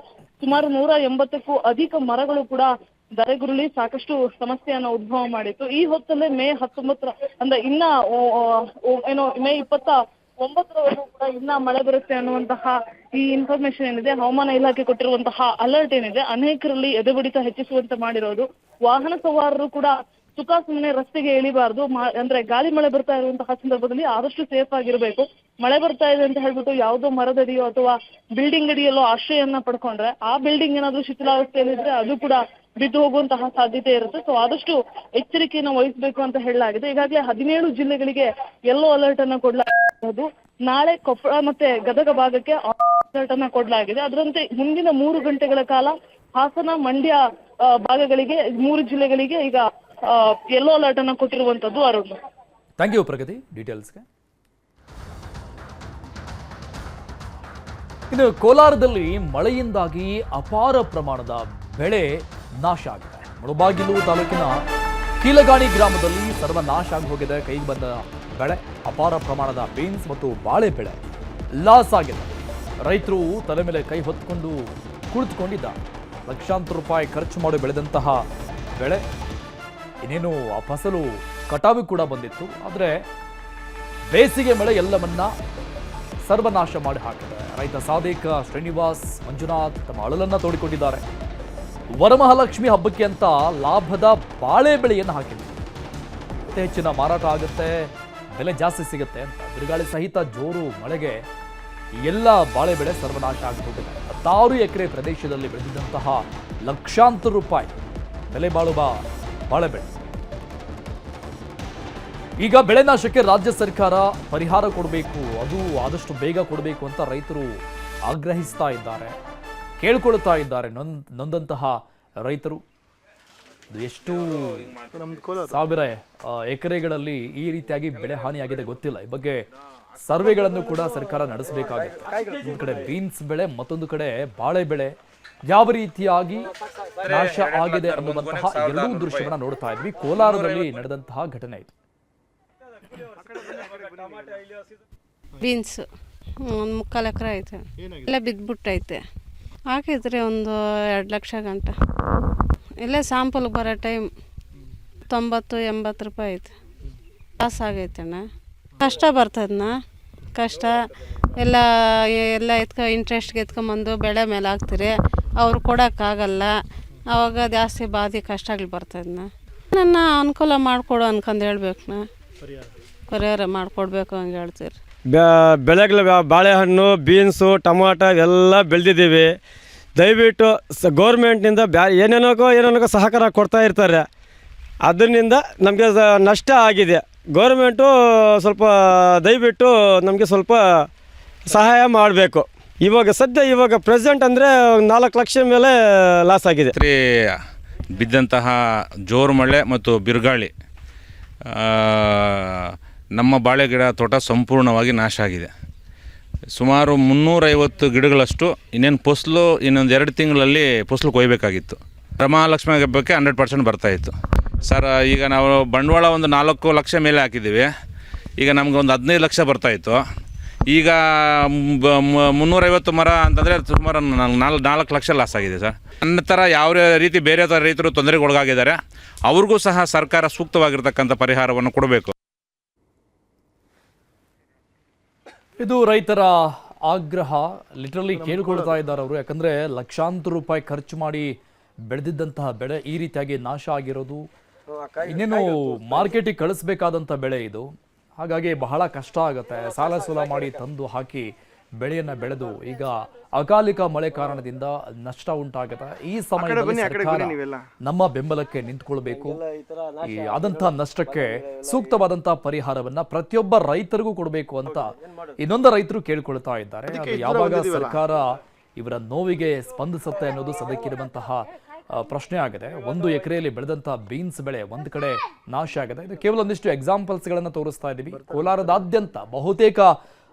ಸುಮಾರು 180ಕ್ಕೂ ಅಧಿಕ ಮರಗಳು ಕೂಡ ಧರೆಗುರುಳಿ ಸಾಕಷ್ಟು ಸಮಸ್ಯೆಯನ್ನ ಉದ್ಭವ ಮಾಡಿತ್ತು. ಈ ಹೊತ್ತಲ್ಲೇ ಮೇ 19 ಅಂದ್ರೆ ಇನ್ನ ಮೇ 29ರವರೆಗೂ ಕೂಡ ಇನ್ನ ಮಳೆ ಬರುತ್ತೆ ಅನ್ನುವಂತಹ ಈ ಇನ್ಫಾರ್ಮೇಶನ್ ಏನಿದೆ, ಹವಾಮಾನ ಇಲಾಖೆ ಕೊಟ್ಟಿರುವಂತಹ ಅಲರ್ಟ್ ಏನಿದೆ, ಅನೇಕರಲ್ಲಿ ಎದೆಬಡಿತ ಹೆಚ್ಚಿಸುವಂತೆ ಮಾಡಿರೋದು. ವಾಹನ ಸವಾರರು ಕೂಡ ಸುಮ್ಮನೆ ರಸ್ತೆಗೆ ಇಳಿಬಾರ್ದು. ಅಂದ್ರೆ ಗಾಳಿ ಮಳೆ ಬರ್ತಾ ಇರುವಂತಹ ಸಂದರ್ಭದಲ್ಲಿ ಆದಷ್ಟು ಸೇಫ್ ಆಗಿರ್ಬೇಕು. ಮಳೆ ಬರ್ತಾ ಇದೆ ಅಂತ ಹೇಳ್ಬಿಟ್ಟು ಯಾವುದೋ ಮರದಡಿಯೋ ಅಥವಾ ಬಿಲ್ಡಿಂಗ್ ಅಡಿಯಲ್ಲೋ ಆಶ್ರಯವನ್ನ ಪಡ್ಕೊಂಡ್ರೆ ಆ ಬಿಲ್ಡಿಂಗ್ ಏನಾದ್ರೂ ಶಿಥಿಲಾವಸ್ಥೆಯಲ್ಲಿದ್ರೆ ಅದು ಕೂಡ ಬಿದ್ದು ಹೋಗುವಂತಹ ಸಾಧ್ಯತೆ ಇರುತ್ತೆ. ಸೊ ಆದಷ್ಟು ಎಚ್ಚರಿಕೆಯನ್ನು ವಹಿಸಬೇಕು ಅಂತ ಹೇಳಲಾಗಿದೆ. ಈಗಾಗಲೇ 17 ಜಿಲ್ಲೆಗಳಿಗೆ ಯೆಲ್ಲೋ ಅಲರ್ಟ್ ಅನ್ನ ಕೊಡಲಾಗಿದ್ದು, ನಾಳೆ ಕೊಪ್ಪಳ ಮತ್ತೆ ಗದಗ ಭಾಗಕ್ಕೆ ಅಲರ್ಟ್ ಅನ್ನ ಕೊಡಲಾಗಿದೆ. ಅದರಂತೆ ಮುಂದಿನ 3 ಗಂಟೆಗಳ ಕಾಲ ಹಾಸನ, ಮಂಡ್ಯ ಭಾಗಗಳಿಗೆ 3 ಜಿಲ್ಲೆಗಳಿಗೆ ಈಗ ಯೆಲ್ಲೋ ಅಲರ್ಟ್ ಅನ್ನ ಕೊಟ್ಟಿರುವಂತದ್ದು. ಅರುಣ್, ಥ್ಯಾಂಕ್ ಯು ಪ್ರಗತಿ ಡೀಟೇಲ್ಸ್ಗೆ. ಇನ್ನು ಕೋಲಾರದಲ್ಲಿ ಮಳೆಯಿಂದಾಗಿ ಅಪಾರ ಪ್ರಮಾಣದ ಬೆಳೆ ನಾಶ ಆಗಿದೆ. ಮುಳಬಾಗಿಲು ತಾಲೂಕಿನ ಕೀಲಗಾಣಿ ಗ್ರಾಮದಲ್ಲಿ ಸರ್ವನಾಶ ಆಗಿ ಹೋಗಿದೆ. ಕೈಗೆ ಬಂದ ಬೆಳೆ, ಅಪಾರ ಪ್ರಮಾಣದ ಬೀನ್ಸ್ ಮತ್ತು ಬಾಳೆ ಬೆಳೆ ಲಾಸ್ ಆಗಿದೆ. ರೈತರು ತಲೆ ಮೇಲೆ ಕೈ ಹೊತ್ಕೊಂಡು ಕುಳಿತುಕೊಂಡಿದ್ದಾರೆ. ಲಕ್ಷಾಂತರ ರೂಪಾಯಿ ಖರ್ಚು ಮಾಡಿ ಬೆಳೆದಂತಹ ಬೆಳೆ, ಇನ್ನೇನು ಆ ಫಸಲು ಕಟಾವು ಕೂಡ ಬಂದಿತ್ತು. ಆದರೆ ಬೇಸಿಗೆ ಮಳೆ ಎಲ್ಲವನ್ನ ಸರ್ವನಾಶ ಮಾಡಿ ಹಾಕಿದೆ. ರೈತ ಸಾದಿಕ್, ಶ್ರೀನಿವಾಸ್, ಮಂಜುನಾಥ್ ತಮ್ಮ ಅಳಲನ್ನ ತೋಡಿಕೊಂಡಿದ್ದಾರೆ. ವರಮಹಾಲಕ್ಷ್ಮಿ ಹಬ್ಬಕ್ಕೆ ಅಂತ ಲಾಭದ ಬಾಳೆ ಬೆಳೆಯನ್ನು ಹಾಕಿದ್ರು. ಅತಿ ಹೆಚ್ಚಿನ ಮಾರಾಟ ಆಗುತ್ತೆ, ಬೆಲೆ ಜಾಸ್ತಿ ಸಿಗುತ್ತೆ ಅಂತ ಬಿರುಗಾಳಿ ಸಹಿತ ಜೋರು ಮಳೆಗೆ ಎಲ್ಲ ಬಾಳೆ ಬೆಳೆ ಸರ್ವನಾಶ ಆಗಿಬಿಟ್ಟಿದೆ. 16 ಎಕರೆ ಪ್ರದೇಶದಲ್ಲಿ ಬೆಳೆದಿದ್ದಂತಹ ಲಕ್ಷಾಂತರ ರೂಪಾಯಿ ಬೆಲೆ ಬಾಳುವ ಬಾಳೆ ಬೆಳೆ ಈಗ ಬೆಳೆ ನಾಶಕ್ಕೆ ರಾಜ್ಯ ಸರ್ಕಾರ ಪರಿಹಾರ ಕೊಡಬೇಕು, ಅದು ಆದಷ್ಟು ಬೇಗ ಕೊಡಬೇಕು ಅಂತ ರೈತರು ಆಗ್ರಹಿಸ್ತಾ ಇದ್ದಾರೆ, ಕೇಳ್ಕೊಳ್ತಾ ಇದ್ದಾರೆ. ನೊಂದಂತಹ ರೈತರು ಎಷ್ಟು ಸಾವಿರ ಎಕರೆಗಳಲ್ಲಿ ಈ ರೀತಿಯಾಗಿ ಬೆಳೆ ಹಾನಿಯಾಗಿದೆ ಗೊತ್ತಿಲ್ಲ. ಈ ಬಗ್ಗೆ ಸರ್ವೆಗಳನ್ನು ಕೂಡ ಸರ್ಕಾರ ನಡೆಸಬೇಕಾಗುತ್ತೆ. ಒಂದು ಕಡೆ ಬೀನ್ಸ್ ಬೆಳೆ, ಮತ್ತೊಂದು ಕಡೆ ಬಾಳೆ ಬೆಳೆ ಯಾವ ರೀತಿಯಾಗಿ ನಾಶ ಆಗಿದೆ ಅನ್ನುವಂತಹ 2 ದೃಶ್ಯವನ್ನ ನೋಡ್ತಾ ಇದ್ವಿ. ಕೋಲಾರದಲ್ಲಿ ನಡೆದಂತಹ ಘಟನೆ ಇದು. ಬೀನ್ಸ್ 3/4 ಎಕರೆ ಐತೆ, ಎಲ್ಲ ಬಿದ್ದುಬಿಟ್ಟೈತೆ. ಹಾಕಿದ್ರೆ ಒಂದು 2 ಲಕ್ಷ ಗಂಟ. ಇಲ್ಲೇ ಸ್ಯಾಂಪಲ್ಗೆ ಬರೋ ಟೈಮ್ 90-80 ರೂಪಾಯಿ ಐತೆ. ಲಾಸ್ ಆಗೈತಣ್ಣ. ಕಷ್ಟ ಬರ್ತದಣ್ಣ, ಕಷ್ಟ ಎಲ್ಲ ಇಂಟ್ರೆಸ್ಟ್ಗೆ ಎತ್ಕೊಂಬಂದು ಬೆಳೆ ಮೇಲೆ ಹಾಕ್ತೀರಿ, ಅವ್ರು ಕೊಡೋಕ್ಕಾಗಲ್ಲ. ಆವಾಗ ಜಾಸ್ತಿ ಬಾಧಿ ಕಷ್ಟಗಳು ಬರ್ತದಣ್ಣ. ನನ್ನ ಅನುಕೂಲ ಮಾಡಿಕೊಡು ಅನ್ಕೊಂಡು ಹೇಳ್ಬೇಕಣ್ಣ, ಪರಿಹಾರ ಮಾಡಿಕೊಡ್ಬೇಕು ಹಂಗೆ ಹೇಳ್ತೀರಿ. ಬೆಳೆಗಳು ಬಾಳೆಹಣ್ಣು, ಬೀನ್ಸು, ಟೊಮಾಟೊ ಎಲ್ಲ ಬೆಳೆದಿದ್ದೀವಿ. ದಯವಿಟ್ಟು ಗೌರ್ಮೆಂಟ್ನಿಂದ ಏನೇನೋ ಸಹಕಾರ ಕೊಡ್ತಾ ಇರ್ತಾರೆ. ಅದರಿಂದ ನಮಗೆ ನಷ್ಟ ಆಗಿದೆ. ಗೌರ್ಮೆಂಟು ಸ್ವಲ್ಪ ದಯವಿಟ್ಟು ನಮಗೆ ಸ್ವಲ್ಪ ಸಹಾಯ ಮಾಡಬೇಕು. ಇವಾಗ ಪ್ರೆಸೆಂಟ್ ಅಂದರೆ 4 ಲಕ್ಷ ಮೇಲೆ ಲಾಸ್ ಆಗಿದೆ. ಬಿದ್ದಂತಹ ಜೋರು ಮಳೆ ಮತ್ತು ಬಿರುಗಾಳಿ ನಮ್ಮ ಬಾಳೆ ಗಿಡ ತೋಟ ಸಂಪೂರ್ಣವಾಗಿ ನಾಶ ಆಗಿದೆ. ಸುಮಾರು 350 ಗಿಡಗಳಷ್ಟು ಇನ್ನೊಂದು 2 ತಿಂಗಳಲ್ಲಿ ಫಸಲು ಕೊಯ್ಯಬೇಕಾಗಿತ್ತು. ವರಮಹಾಲಕ್ಷ್ಮಿ ಹಬ್ಬಕ್ಕೆ 100% ಬರ್ತಾಯಿತ್ತು ಸರ್. ಈಗ ನಾವು ಬಂಡವಾಳ ಒಂದು 4 ಲಕ್ಷ ಮೇಲೆ ಹಾಕಿದ್ದೀವಿ. ಈಗ ನಮ್ಗೆ ಒಂದು 15 ಲಕ್ಷ ಬರ್ತಾಯಿತ್ತು. ಈಗ 350 ಮರ ಅಂತಂದರೆ ಸುಮಾರು 4 ಲಕ್ಷ ಲಾಸ್ ಆಗಿದೆ ಸರ್. ನನ್ನ ಥರ ಯಾವ ರೀತಿ ಬೇರೆ ಥರ ರೈತರು ತೊಂದರೆಗೊಳಗಾಗಿದ್ದಾರೆ, ಅವ್ರಿಗೂ ಸಹ ಸರ್ಕಾರ ಸೂಕ್ತವಾಗಿರ್ತಕ್ಕಂಥ ಪರಿಹಾರವನ್ನು ಕೊಡಬೇಕು. ಇದು ರೈತರ ಆಗ್ರಹ. ಲಿಟ್ರಲಿ ಕೇಳ್ಕೊಳ್ತಾ ಇದ್ದಾರೆ ಅವರು. ಯಾಕಂದರೆ ಲಕ್ಷಾಂತರ ರೂಪಾಯಿ ಖರ್ಚು ಮಾಡಿ ಬೆಳೆದಿದ್ದಂತಹ ಬೆಳೆ ಈ ರೀತಿಯಾಗಿ ನಾಶ ಆಗಿರೋದು, ಇನ್ನೇನು ಮಾರ್ಕೆಟಿಗೆ ಕಳಿಸ್ಬೇಕಾದಂಥ ಬೆಳೆ ಇದು. ಹಾಗಾಗಿ ಬಹಳ ಕಷ್ಟ ಆಗುತ್ತೆ. ಸಾಲ ಸೂಲ ಮಾಡಿ ತಂದು ಹಾಕಿ ಬೆಳೆಯನ್ನು ಬೆಳೆದು ಈಗ ಅಕಾಲಿಕ ಮಳೆ ಕಾರಣದಿಂದ ನಷ್ಟ ಉಂಟಾಗುತ್ತೆ. ಈ ಸಮಯದಲ್ಲಿ ಸರ್ಕಾರ ನಮ್ಮ ಬೆಂಬಲಕ್ಕೆ ನಿಂತ್ಕೊಳ್ಬೇಕು. ಈ ಆದಂತಹ ನಷ್ಟಕ್ಕೆ ಸೂಕ್ತವಾದಂತಹ ಪರಿಹಾರವನ್ನ ಪ್ರತಿಯೊಬ್ಬ ರೈತರಿಗೂ ಕೊಡಬೇಕು ಅಂತ ಇನ್ನೊಂದು ರೈತರು ಕೇಳ್ಕೊಳ್ತಾ ಇದ್ದಾರೆ. ಅದು ಯಾವಾಗ ಸರ್ಕಾರ ಇವರ ನೋವಿಗೆ ಸ್ಪಂದಿಸುತ್ತೆ ಅನ್ನೋದು ಸದ್ಯಕ್ಕಿರುವಂತಹ ಪ್ರಶ್ನೆ ಆಗಿದೆ. 1 ಎಕರೆಯಲ್ಲಿ ಬೆಳೆದಂತಹ ಬೀನ್ಸ್ ಬೆಳೆ ಒಂದು ಕಡೆ ನಾಶ ಆಗಿದೆ. ಇದು ಕೇವಲ ಒಂದಿಷ್ಟು ಎಕ್ಸಾಂಪಲ್ಸ್ಗಳನ್ನು ತೋರಿಸ್ತಾ ಇದ್ದೀವಿ. ಕೋಲಾರದಾದ್ಯಂತ ಬಹುತೇಕ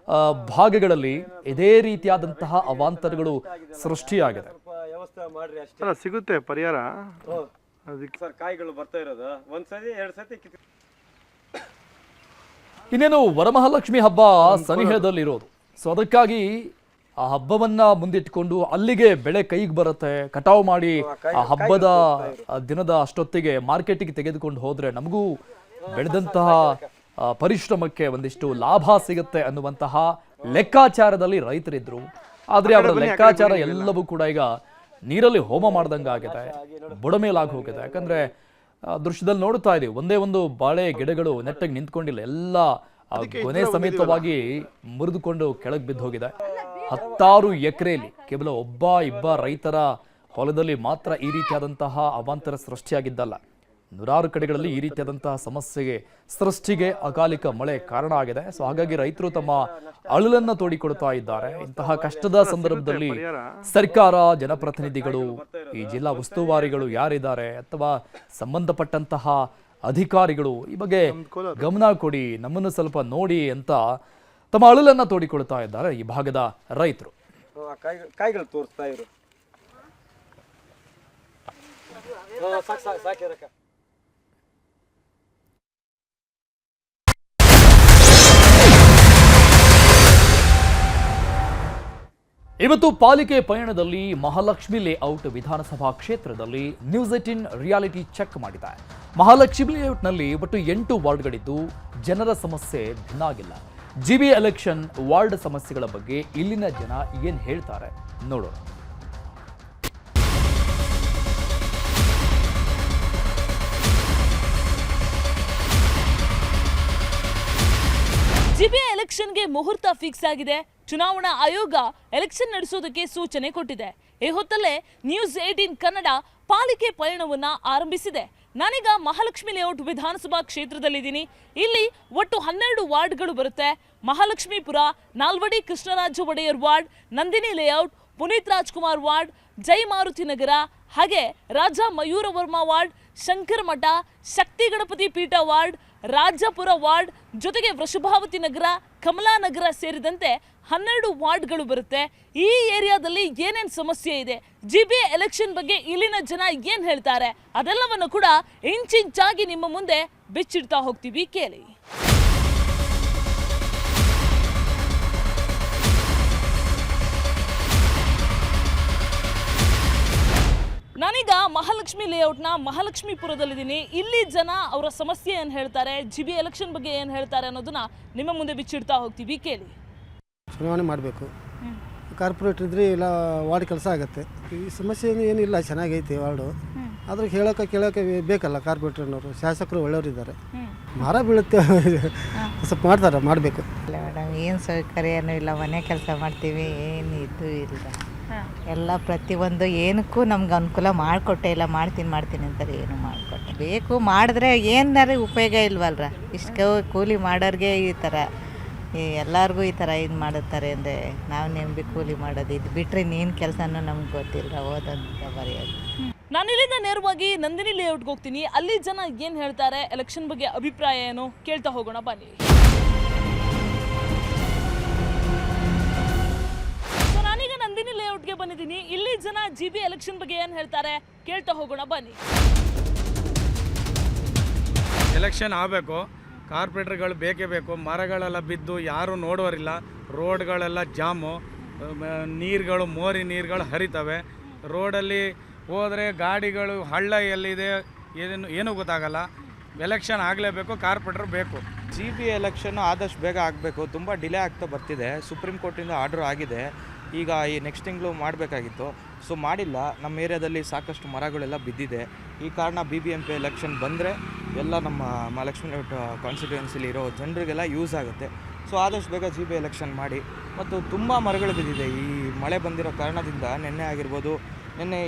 ಭಾಗಗಳಲ್ಲಿ ಇದೇ ರೀತಿಯಾದಂತಹ ಅವಾಂತರಗಳು ಸೃಷ್ಟಿಯಾಗಿದೆ. ಸಿಗುತ್ತೆ ಪರಿಹಾರ. ಕಾಯಿಗಳು ಬರ್ತಾ ಇರೋದು ಒಂದ್ಸತಿ 2 ಸತಿ. ಇನ್ನೇನು ವರಮಹಾಲಕ್ಷ್ಮಿ ಹಬ್ಬ ಸನಿಹದಲ್ಲಿರೋದು. ಸೊ ಅದಕ್ಕಾಗಿ ಆ ಹಬ್ಬವನ್ನ ಮುಂದಿಟ್ಕೊಂಡು ಅಲ್ಲಿಗೆ ಬೆಳೆ ಕೈಗೆ ಬರುತ್ತೆ. ಕಟಾವು ಮಾಡಿ ಆ ಹಬ್ಬದ ದಿನದ ಅಷ್ಟೊತ್ತಿಗೆ ಮಾರ್ಕೆಟಿಗೆ ತೆಗೆದುಕೊಂಡು ಹೋದ್ರೆ ನಮಗೂ ಬೆಳೆದಂತಹ ಪರಿಶ್ರಮಕ್ಕೆ ಒಂದಿಷ್ಟು ಲಾಭ ಸಿಗುತ್ತೆ ಅನ್ನುವಂತಹ ಲೆಕ್ಕಾಚಾರದಲ್ಲಿ ರೈತರಿದ್ರು. ಆದ್ರೆ ಅವರ ಲೆಕ್ಕಾಚಾರ ಎಲ್ಲವೂ ಕೂಡ ಈಗ ನೀರಲ್ಲಿ ಹೋಮ ಮಾಡ್ದಂಗಾಗಿದೆ, ಬುಡಮೇಲಾಗಿ ಹೋಗಿದೆ. ಯಾಕಂದ್ರೆ ದೃಶ್ಯದಲ್ಲಿ ನೋಡ್ತಾ ಇದೀವಿ, ಒಂದೇ ಒಂದು ಬಾಳೆ ಗಿಡಗಳು ನೆಟ್ಟಾಗಿ ನಿಂತ್ಕೊಂಡಿಲ್ಲ, ಎಲ್ಲ ಕೊನೆ ಸಮೇತವಾಗಿ ಮುರಿದುಕೊಂಡು ಕೆಳಗೆ ಬಿದ್ದು ಹೋಗಿದೆ. 10 ಎಕರೆಯಲ್ಲಿ ಕೇವಲ ಇಬ್ಬ ರೈತರ ಹೊಲದಲ್ಲಿ ಮಾತ್ರ ಈ ರೀತಿಯಾದಂತಹ ಅವಾಂತರ ಸೃಷ್ಟಿಯಾಗಿದ್ದಲ್ಲ, 100 ಕಡೆಗಳಲ್ಲಿ ಈ ರೀತಿಯಾದಂತಹ ಸಮಸ್ಯೆಗೆ ಸೃಷ್ಟಿಗೆ ಅಕಾಲಿಕ ಮಳೆ ಕಾರಣ ಆಗಿದೆ. ಸೊ ಹಾಗಾಗಿ ರೈತರು ತಮ್ಮ ಅಳಲನ್ನ ತೋಡಿಕೊಡ್ತಾ ಇದ್ದಾರೆ. ಇಂತಹ ಕಷ್ಟದ ಸಂದರ್ಭದಲ್ಲಿ ಸರ್ಕಾರ, ಜನಪ್ರತಿನಿಧಿಗಳು, ಈ ಜಿಲ್ಲಾ ಉಸ್ತುವಾರಿಗಳು ಯಾರಿದ್ದಾರೆ ಅಥವಾ ಸಂಬಂಧಪಟ್ಟಂತಹ ಅಧಿಕಾರಿಗಳು ಈ ಬಗ್ಗೆ ಗಮನ ಕೊಡಿ, ನಮ್ಮನ್ನು ಸ್ವಲ್ಪ ನೋಡಿ ಅಂತ ತಮ್ಮ ಅಳಲನ್ನ ತೋಡಿಕೊಳ್ತಾ ಇದ್ದಾರೆ ಈ ಭಾಗದ ರೈತರು. ಕಾಯಿಗಳು ತೋರಿಸ್ತಾ ಇರು. ಇವತ್ತು ಪಾಲಿಕೆ ಪಯಣದಲ್ಲಿ ಮಹಾಲಕ್ಷ್ಮಿ ಲೇಔಟ್ ವಿಧಾನಸಭಾ ಕ್ಷೇತ್ರದಲ್ಲಿ ನ್ಯೂಸ್ 18 ರಿಯಾಲಿಟಿ ಚೆಕ್ ಮಾಡಿದೆ. ಮಹಾಲಕ್ಷ್ಮಿ ಲೇಔಟ್ನಲ್ಲಿ ಒಟ್ಟು 8 ವಾರ್ಡ್ಗಳಿದ್ದು ಜನರ ಸಮಸ್ಯೆ ಭಿನ್ನ ಆಗಿಲ್ಲ. ಜಿಬಿ ಎಲೆಕ್ಷನ್ ವಾರ್ಡ್ ಸಮಸ್ಯೆಗಳ ಬಗ್ಗೆ ಇಲ್ಲಿನ ಜನ ಏನ್ ಹೇಳ್ತಾರೆ ನೋಡೋಣ. ಜಿಬಿ ಎಲೆಕ್ಷನ್ಗೆ ಮುಹೂರ್ತ ಫಿಕ್ಸ್ ಆಗಿದೆ. ಚುನಾವಣಾ ಆಯೋಗ ಎಲೆಕ್ಷನ್ ನಡೆಸೋದಕ್ಕೆ ಸೂಚನೆ ಕೊಟ್ಟಿದೆ. ಈ ಹೊತ್ತಲ್ಲೇ ನ್ಯೂಸ್ 18 ಕನ್ನಡ ಪಾಲಿಕೆ ಪಯಣವನ್ನ ಆರಂಭಿಸಿದೆ. ನಾನೀಗ ಮಹಾಲಕ್ಷ್ಮಿ ಲೇಔಟ್ ವಿಧಾನಸಭಾ ಕ್ಷೇತ್ರದಲ್ಲಿದ್ದೀನಿ. ಇಲ್ಲಿ ಒಟ್ಟು 12 ವಾರ್ಡ್ಗಳು ಬರುತ್ತೆ. Mahalakshmipura, Nalvadi Krishnaraja Wodeyar ward, Nandini layout, Puneeth Rajkumar ward, Jai Maruthi Nagar, ಹಾಗೆ ರಾಜ ಮಯೂರ ವರ್ಮಾ ವಾರ್ಡ್, ಶಂಕರ ಮಠ, ಶಕ್ತಿ ಗಣಪತಿ ಪೀಠ ವಾರ್ಡ್, ರಾಜಪುರ ವಾರ್ಡ್, ಜೊತೆಗೆ ವೃಷಭಾವತಿ ನಗರ, ಕಮಲಾನಗರ ಸೇರಿದಂತೆ 12 ವಾರ್ಡ್ಗಳು ಬರುತ್ತೆ. ಈ ಏರಿಯಾದಲ್ಲಿ ಏನೇನು ಸಮಸ್ಯೆ ಇದೆ, ಜಿಬಿ ಎಲೆಕ್ಷನ್ ಬಗ್ಗೆ ಇಲ್ಲಿನ ಜನ ಏನ್ ಹೇಳ್ತಾರೆ, ಅದೆಲ್ಲವನ್ನು ಕೂಡ ಇಂಚಿಂಚಾಗಿ ನಿಮ್ಮ ಮುಂದೆ ಬಿಚ್ಚಿಡ್ತಾ ಹೋಗ್ತೀವಿ, ಕೇಳಿ. ನಾನೀಗ ಮಹಾಲಕ್ಷ್ಮಿ ಲೇಔಟ್ನ ಮಹಾಲಕ್ಷ್ಮೀಪುರದಲ್ಲಿದ್ದೀನಿ. ಇಲ್ಲಿ ಜನ ಅವರ ಸಮಸ್ಯೆ ಏನು ಹೇಳ್ತಾರೆ, ಜಿಬಿ ಎಲೆಕ್ಷನ್ ಬಗ್ಗೆ ಏನು ಹೇಳ್ತಾರೆ ಅನ್ನೋದನ್ನ ನಿಮ್ಮ ಮುಂದೆ ಬಿಚ್ಚಿಡ್ತಾ ಹೋಗ್ತೀವಿ, ಕೇಳಿ. ಚುನಾವಣೆ ಮಾಡಬೇಕು, ಕಾರ್ಪೊರೇಟರ್ ಇದ್ರೆ ಇಲ್ಲ ವಾರ್ಡ್ ಕೆಲಸ ಆಗುತ್ತೆ. ಈ ಸಮಸ್ಯೆ ಏನಿಲ್ಲ, ಚೆನ್ನಾಗೈತೆ ವಾರ್ಡು. ಆದ್ರೆ ಕೇಳೋಕೆ ಬೇಕಲ್ಲ ಕಾರ್ಪೊರೇಟರ್ನವರು. ಶಾಸಕರು ಒಳ್ಳೆಯವರಿದ್ದಾರೆ, ಮರ ಬೀಳುತ್ತೆ ಸ್ವಲ್ಪ ಮಾಡ್ತಾರೆ, ಮಾಡಬೇಕು. ಇಲ್ಲ ಮೇಡಮ್, ಏನು ಸೌಕರ್ಯನೂ ಇಲ್ಲ, ಮನೆ ಕೆಲಸ ಮಾಡ್ತೀವಿ, ಏನು ಇದು ಇಲ್ಲ. ಎಲ್ಲ ಪ್ರತಿಯೊಂದು ಏನಕ್ಕೂ ನಮ್ಗೆ ಅನುಕೂಲ ಮಾಡಿಕೊಟ್ಟೆ ಇಲ್ಲ. ಮಾಡ್ತೀನಿ ಅಂತಾರೆ, ಏನು ಮಾಡಿಕೊಟ್ಟೆ. ಬೇಕು ಮಾಡಿದ್ರೆ ಏನಾರು ಉಪಯೋಗ ಇಲ್ವಲ್ರ. ಇಷ್ಟು ಕೂಲಿ ಮಾಡೋರಿಗೆ ಈ ಥರ ಎಲ್ಲರಿಗೂ ಈ ಥರ ಇದು ಮಾಡುತ್ತಾರೆ ಅಂದರೆ ನಾವು ನೆಂಬಿ ಕೂಲಿ ಮಾಡೋದು. ಇದು ಬಿಟ್ಟರೆ ನೀನು ಕೆಲಸನೂ ನಮ್ಗೆ ಗೊತ್ತಿಲ್ಲ, ಓದಂತ ಬರೆಯೋದು. ನಾನು ಇಲ್ಲಿಂದ ನೇರವಾಗಿ ನಂದಿನಿ ಲೇಔಟ್ಗೆ ಹೋಗ್ತೀನಿ. ಅಲ್ಲಿ ಜನ ಏನು ಹೇಳ್ತಾರೆ, ಎಲೆಕ್ಷನ್ ಬಗ್ಗೆ ಅಭಿಪ್ರಾಯ ಏನು ಕೇಳ್ತಾ ಹೋಗೋಣ ಬನ್ನಿ. ಸೊ ನಾನೀಗ ನಂದಿನಿ ಲೇಔಟ್ಗೆ ಬಂದಿದ್ದೀನಿ. ಇಲ್ಲಿ ಜನ GB ಎಲೆಕ್ಷನ್ ಬಗ್ಗೆ ಏನು ಹೇಳ್ತಾರೆ ಕೇಳ್ತಾ ಹೋಗೋಣ ಬನ್ನಿ. ಎಲೆಕ್ಷನ್ ಆಗಬೇಕು, ಕಾರ್ಪೊರೇಟರ್ಗಳು ಬೇಕೇ ಬೇಕು. ಮರಗಳೆಲ್ಲ ಬಿದ್ದು ಯಾರೂ ನೋಡೋರಿಲ್ಲ, ರೋಡ್ಗಳೆಲ್ಲ ಜಾಮು, ನೀರುಗಳು ಮೋರಿ ನೀರುಗಳು ಹರಿತವೆ. ರೋಡಲ್ಲಿ ಹೋದರೆ ಗಾಡಿಗಳು ಹಳ್ಳ ಎಲ್ಲಿದೆ ಏನೂ ಗೊತ್ತಾಗಲ್ಲ. ಎಲೆಕ್ಷನ್ ಆಗಲೇಬೇಕು, ಕಾರ್ಪೊರೇಟರ್ ಬೇಕು. GB ಎಲೆಕ್ಷನ್ ಆದಷ್ಟು ಬೇಗ ಆಗಬೇಕು. ತುಂಬ ಡಿಲೇ ಆಗ್ತಾ ಬರ್ತಿದೆ. ಸುಪ್ರೀಂ ಕೋರ್ಟಿಂದ ಆರ್ಡ್ರ್ ಆಗಿದೆ, ಈಗ ಈ ನೆಕ್ಸ್ಟ್ ತಿಂಗಳು ಮಾಡಬೇಕಾಗಿತ್ತು. ಸೊ ಮಾಡಿಲ್ಲ. ನಮ್ಮ ಏರಿಯಾದಲ್ಲಿ ಸಾಕಷ್ಟು ಮರಗಳೆಲ್ಲ ಬಿದ್ದಿದೆ. ಈ ಕಾರಣ BBMP ಎಲೆಕ್ಷನ್ ಬಂದರೆ ಎಲ್ಲ ನಮ್ಮ ಮಹಾಲಕ್ಷ್ಮಿ ಲೇಔಟ್ ಕಾನ್ಸ್ಟಿಟ್ಯೂನ್ಸಿಲಿ ಇರೋ ಜನರಿಗೆಲ್ಲ ಯೂಸ್ ಆಗುತ್ತೆ. ಸೊ ಆದಷ್ಟು ಬೇಗ GB ಎಲೆಕ್ಷನ್ ಮಾಡಿ. ಮತ್ತು ತುಂಬ ಮರಗಳು ಬಿದ್ದಿದೆ ಈ ಮಳೆ ಬಂದಿರೋ ಕಾರಣದಿಂದ. ನಿನ್ನೆ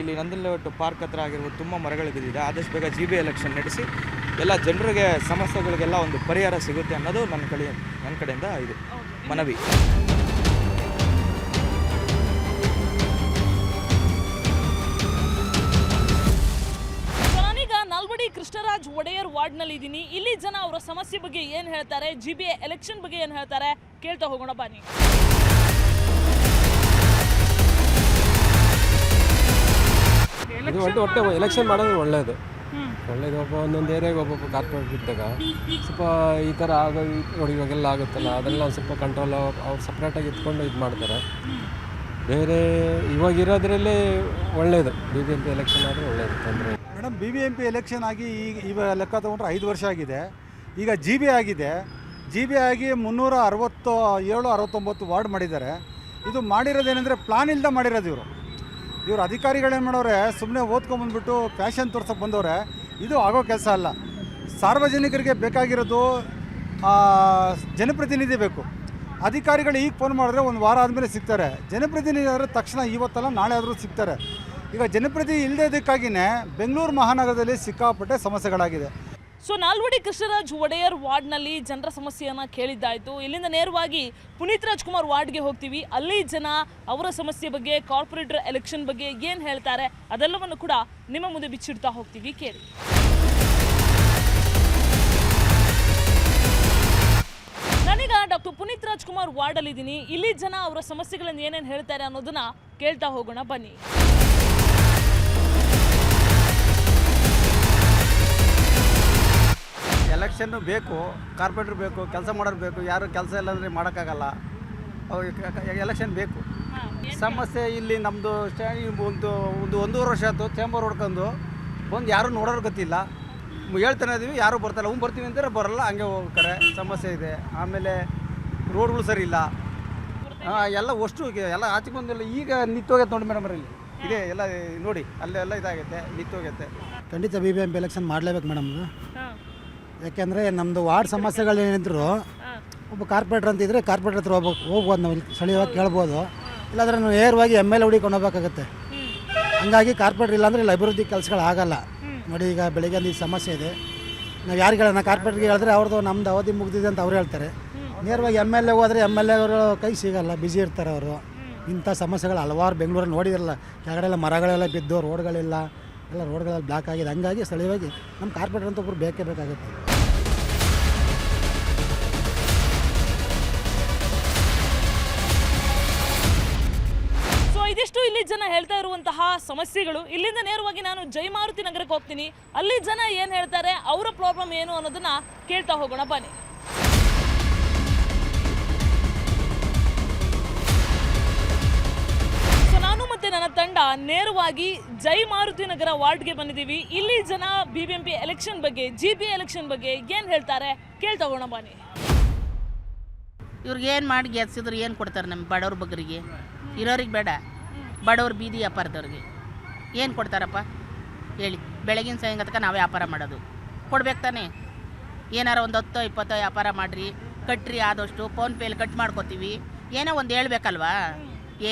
ಇಲ್ಲಿ ನಂದಿನಿ ಲೇಔಟ್ ಪಾರ್ಕ್ ಹತ್ರ ಆಗಿರ್ಬೋದು, ತುಂಬ ಮರಗಳು ಬಿದ್ದಿದೆ. ಆದಷ್ಟು ಬೇಗ GB ಎಲೆಕ್ಷನ್ ನಡೆಸಿ ಎಲ್ಲ ಜನರಿಗೆ ಸಮಸ್ಯೆಗಳಿಗೆಲ್ಲ ಒಂದು ಪರಿಹಾರ ಸಿಗುತ್ತೆ ಅನ್ನೋದು ನನ್ನ ಕಡೆಯಿಂದ ಇದು ಮನವಿ. ನಾಲ್ವಡಿ ಕೃಷ್ಣರಾಜ್ ಒಡೆಯರ್ ವಾರ್ಡ್ನಲ್ಲಿ ಇದ್ದೀನಿ. ಇಲ್ಲಿ ಜನ ಅವರ ಸಮಸ್ಯೆ ಬಗ್ಗೆ ಏನು ಹೇಳ್ತಾರೆ, GB ಎಲೆಕ್ಷನ್ ಬಗ್ಗೆ ಏನು ಹೇಳ್ತಾರೆ ಕೇಳ್ತಾ ಹೋಗೋಣ ಬನ್ನಿ. ಇದು ಒಟ್ಟೆ ಎಲೆಕ್ಷನ್ ಮಾಡೋದು ಒಳ್ಳೆಯದು. ಒಂದೊಂದು ಏರಿಯಾಗೆ ಒಬ್ಬೊಬ್ಬ ಕಾರ್ಪೊರೇಟ್ ಇದ್ದಾಗ ಸ್ವಲ್ಪ ಈ ಥರ ನೋಡಿ ಇವಾಗೆಲ್ಲ ಆಗುತ್ತಲ್ಲ, ಅದೆಲ್ಲ ಸ್ವಲ್ಪ ಕಂಟ್ರೋಲ್ ಅವ್ರು ಸಪ್ರೇಟಾಗಿ ಇಟ್ಕೊಂಡು ಇದು ಮಾಡ್ತಾರೆ. ಬೇರೆ ಇವಾಗಿರೋದ್ರಲ್ಲಿ ಒಳ್ಳೆಯದು. BBMP ಎಲೆಕ್ಷನ್ ಆದರೆ ಒಳ್ಳೆಯದು, ತೊಂದರೆ. ಮೇಡಮ್, BBMP ಎಲೆಕ್ಷನ್ ಆಗಿ ಈಗ ಲೆಕ್ಕ ತೊಗೊಂಡ್ರೆ 5 ವರ್ಷ ಆಗಿದೆ. ಈಗ GB ಆಗಿದೆ. GB ಆಗಿ 367-69 ವಾರ್ಡ್ ಮಾಡಿದ್ದಾರೆ. ಇದು ಮಾಡಿರೋದೇನೆಂದರೆ ಪ್ಲಾನ್ ಇಲ್ಲದೆ ಮಾಡಿರೋದು. ಇವರು ಅಧಿಕಾರಿಗಳೇನು ಮಾಡೋರೆ, ಸುಮ್ಮನೆ ಓದ್ಕೊಂಬಂದ್ಬಿಟ್ಟು ಫ್ಯಾಷನ್ ತೋರ್ಸೋಕೆ ಬಂದವ್ರೆ. ಇದು ಆಗೋ ಕೆಲಸ ಅಲ್ಲ. ಸಾರ್ವಜನಿಕರಿಗೆ ಬೇಕಾಗಿರೋದು ಜನಪ್ರತಿನಿಧಿ ಬೇಕು. ಅಧಿಕಾರಿಗಳು ಈಗ ಫೋನ್ ಮಾಡಿದ್ರೆ 1 ವಾರ ಆದಮೇಲೆ ಸಿಗ್ತಾರೆ. ಜನಪ್ರತಿನಿಧಿ ಆದರೆ ತಕ್ಷಣ ಇವತ್ತಲ್ಲ ನಾಳೆ ಆದರೂ ಸಿಗ್ತಾರೆ. ಈಗ ಜನಪ್ರತಿನಿಧಿ ಇಲ್ಲದೇದಕ್ಕಾಗಿಯೇ ಬೆಂಗಳೂರು ಮಹಾನಗರದಲ್ಲಿ ಸಿಕ್ಕಾಪಟ್ಟೆ ಸಮಸ್ಯೆಗಳಾಗಿದೆ. ಸೊ ನಾಲ್ವಡಿ ಕೃಷ್ಣರಾಜ್ ಒಡೆಯರ್ ವಾರ್ಡ್ನಲ್ಲಿ ಜನರ ಸಮಸ್ಯೆಯನ್ನು ಕೇಳಿದ್ದಾಯಿತು. ಇಲ್ಲಿಂದ ನೇರವಾಗಿ ಪುನೀತ್ ರಾಜ್ಕುಮಾರ್ ವಾರ್ಡ್ಗೆ ಹೋಗ್ತೀವಿ. ಅಲ್ಲಿ ಜನ ಅವರ ಸಮಸ್ಯೆ ಬಗ್ಗೆ, ಕಾರ್ಪೊರೇಟರ್ ಎಲೆಕ್ಷನ್ ಬಗ್ಗೆ ಏನು ಹೇಳ್ತಾರೆ ಅದೆಲ್ಲವನ್ನು ಕೂಡ ನಿಮ್ಮ ಮುಂದೆ ಬಿಚ್ಚಿಡ್ತಾ ಹೋಗ್ತೀವಿ, ಕೇಳಿ. ನಾನೀಗ ಡಾಕ್ಟರ್ ಪುನೀತ್ ರಾಜ್ಕುಮಾರ್ ವಾರ್ಡಲ್ಲಿದ್ದೀನಿ. ಇಲ್ಲಿ ಜನ ಅವರ ಸಮಸ್ಯೆಗಳನ್ನು ಏನೇನು ಹೇಳ್ತಾರೆ ಅನ್ನೋದನ್ನ ಕೇಳ್ತಾ ಹೋಗೋಣ ಬನ್ನಿ. ಎಲೆಕ್ಷನ್ನು ಬೇಕು, ಕಾರ್ಪೊರೇಟರ್ ಬೇಕು, ಕೆಲಸ ಮಾಡೋರು ಬೇಕು. ಯಾರು ಕೆಲಸ ಇಲ್ಲ ಅಂದರೆ ಮಾಡೋಕ್ಕಾಗಲ್ಲ. ಎಲೆಕ್ಷನ್ ಬೇಕು. ಸಮಸ್ಯೆ ಇಲ್ಲಿ ನಮ್ಮದು ಒಂದೂವರೆ ವರ್ಷ ಆಯಿತು ಚೇಂಬರ್ ಹೊಡ್ಕೊಂಡು ಬಂದು ಯಾರೂ ನೋಡೋರು ಗೊತ್ತಿಲ್ಲ. ಹೇಳ್ತಾನೆ ಇದೀವಿ, ಯಾರೂ ಬರ್ತಾಯಿಲ್ಲ. ಬರ್ತೀವಿ ಅಂತಾರೆ, ಬರೋಲ್ಲ, ಹಂಗೆ ಹೋಗ್ತಾರೆ. ಸಮಸ್ಯೆ ಇದೆ. ಆಮೇಲೆ ರೋಡ್ಗಳು ಸರಿ ಇಲ್ಲ. ಎಲ್ಲ ಅಷ್ಟು ಎಲ್ಲ ಆಚೆ ಬಂದಿಲ್ಲ. ಈಗ ನಿಂತೋಗೈತೆ ನೋಡಿ ಮೇಡಮ್, ಇಲ್ಲಿ ಇದೆ ಎಲ್ಲ ನೋಡಿ, ಅಲ್ಲೆಲ್ಲ ಇದಾಗೈತೆ, ನಿಂತೋಗೈತೆ. ಖಂಡಿತ BBMP ಎಲೆಕ್ಷನ್ ಮಾಡಲೇಬೇಕು ಮೇಡಮ್. ಯಾಕೆಂದರೆ ನಮ್ಮದು ವಾರ್ಡ್ ಸಮಸ್ಯೆಗಳೇನಿದ್ರು ಒಬ್ಬ ಕಾರ್ಪೊರೇಟರ್ ಅಂತಿದ್ರೆ ಕಾರ್ಪೊರೇಟರ್ ಹತ್ರ ಹೋಗ್ಬೋದು, ನಾವು ಸ್ಥಳೀಯವಾಗಿ ಕೇಳ್ಬೋದು. ಇಲ್ಲಾಂದರೆ ನಾವು ನೇರವಾಗಿ MLA ಹುಡುಕೊಂಡು ಹೋಗ್ಬೇಕಾಗತ್ತೆ. ಹಂಗಾಗಿ ಕಾರ್ಪೊರೇಟರ್ ಇಲ್ಲಾಂದರೆ ಇಲ್ಲಿ ಅಭಿವೃದ್ಧಿ ಕೆಲಸಗಳಾಗಲ್ಲ. ನೋಡಿ, ಈಗ ಬೆಳಿಗ್ಗೆ ಈ ಸಮಸ್ಯೆ ಇದೆ. ನಾವು ಯಾರಿಗೆ ಹೇಳೋಣ, ಕಾರ್ಪೊರೇಟ್ರಿಗೆ ಹೇಳಿದ್ರೆ ಅವ್ರದ್ದು ನಮ್ಮದು ಅವಧಿ ಮುಗಿದಿದೆ ಅಂತ ಅವ್ರು ಹೇಳ್ತಾರೆ. ನೇರವಾಗಿ MLA ಹೋದರೆ MLA ಅವರು ಕೈ ಸಿಗಲ್ಲ, ಬ್ಯುಸಿ ಇರ್ತಾರೆ ಅವರು. ಇಂಥ ಸಮಸ್ಯೆಗಳು ಹಲವಾರು ಬೆಂಗಳೂರಲ್ಲಿ ನೋಡಿದಿರಲ್ಲ. ಕೆಳಗಡೆಲ್ಲ ಮರಗಳೆಲ್ಲ ಬಿದ್ದು, ರೋಡ್ಗಳಿಲ್ಲ, ಎಲ್ಲ ರೋಡ್ಗಳೆಲ್ಲ ಬ್ಲಾಕ್ ಆಗಿದೆ. ಹಂಗಾಗಿ ಸ್ಥಳೀಯವಾಗಿ ನಮ್ಮ ಕಾರ್ಪೊರೇಟರ್ ಅಂತ ಒಬ್ಬರು ಬೇಕೇ ಬೇಕಾಗುತ್ತೆ. ಇದಿಷ್ಟು ಇಲ್ಲಿ ಜನ ಹೇಳ್ತಾ ಇರುವಂತಹ ಸಮಸ್ಯೆಗಳು. ಇಲ್ಲಿಂದ ನೇರವಾಗಿ ನಾನು ಜಯಮಾರುತಿ ನಗರಕ್ಕೆ ಹೋಗ್ತೀನಿ. ಅಲ್ಲಿ ಜನ ಏನು ಹೇಳ್ತಾರೆ, ಅವರ ಪ್ರಾಬ್ಲಮ್ ಏನು ಅನ್ನೋದನ್ನ ಕೇಳ್ತಾ ಹೋಗೋಣ ಬನ್ನಿ. ಸೊ ನಾನು ಮತ್ತೆ ನನ್ನ ತಂಡ ನೇರವಾಗಿ ಜಯಮಾರುತಿ ನಗರ ವಾರ್ಡ್ಗೆ ಬಂದಿದ್ದೀವಿ. ಇಲ್ಲಿ ಜನ BBMP ಎಲೆಕ್ಷನ್ ಬಗ್ಗೆ, GB ಎಲೆಕ್ಷನ್ ಬಗ್ಗೆ ಏನು ಹೇಳ್ತಾರೆ ಕೇಳ್ತಾ ಹೋಗೋಣ ಬನ್ನಿ. ಇವ್ರಿಗೆ ಏನು ಮಾಡಿ ಗೆಲ್ಸಿದ್ರು ಏನು ಕೊಡ್ತಾರೆ ನಮ್ಮ ಬಡವ್ರ ಬಗ್ಗರಿಗೆ? ಇರೋರಿಗೆ ಬೇಡ, ಬಡವ್ರು ಬೀದಿ ವ್ಯಾಪಾರದವ್ರಿಗೆ ಏನು ಕೊಡ್ತಾರಪ್ಪ ಹೇಳಿ? ಬೆಳಗಿನ ಸಾಯಂಕಾಲಕ್ಕೆ ನಾವು ವ್ಯಾಪಾರ ಮಾಡೋದು, ಕೊಡ್ಬೇಕು ತಾನೆ? ಏನಾರ ಒಂದು 10-20 ವ್ಯಾಪಾರ ಮಾಡಿರಿ, ಕಟ್ರಿ, ಆದಷ್ಟು ಫೋನ್ಪೇಲಿ ಕಟ್ ಮಾಡ್ಕೋತೀವಿ. ಏನೋ ಒಂದು ಹೇಳ್ಬೇಕಲ್ವಾ?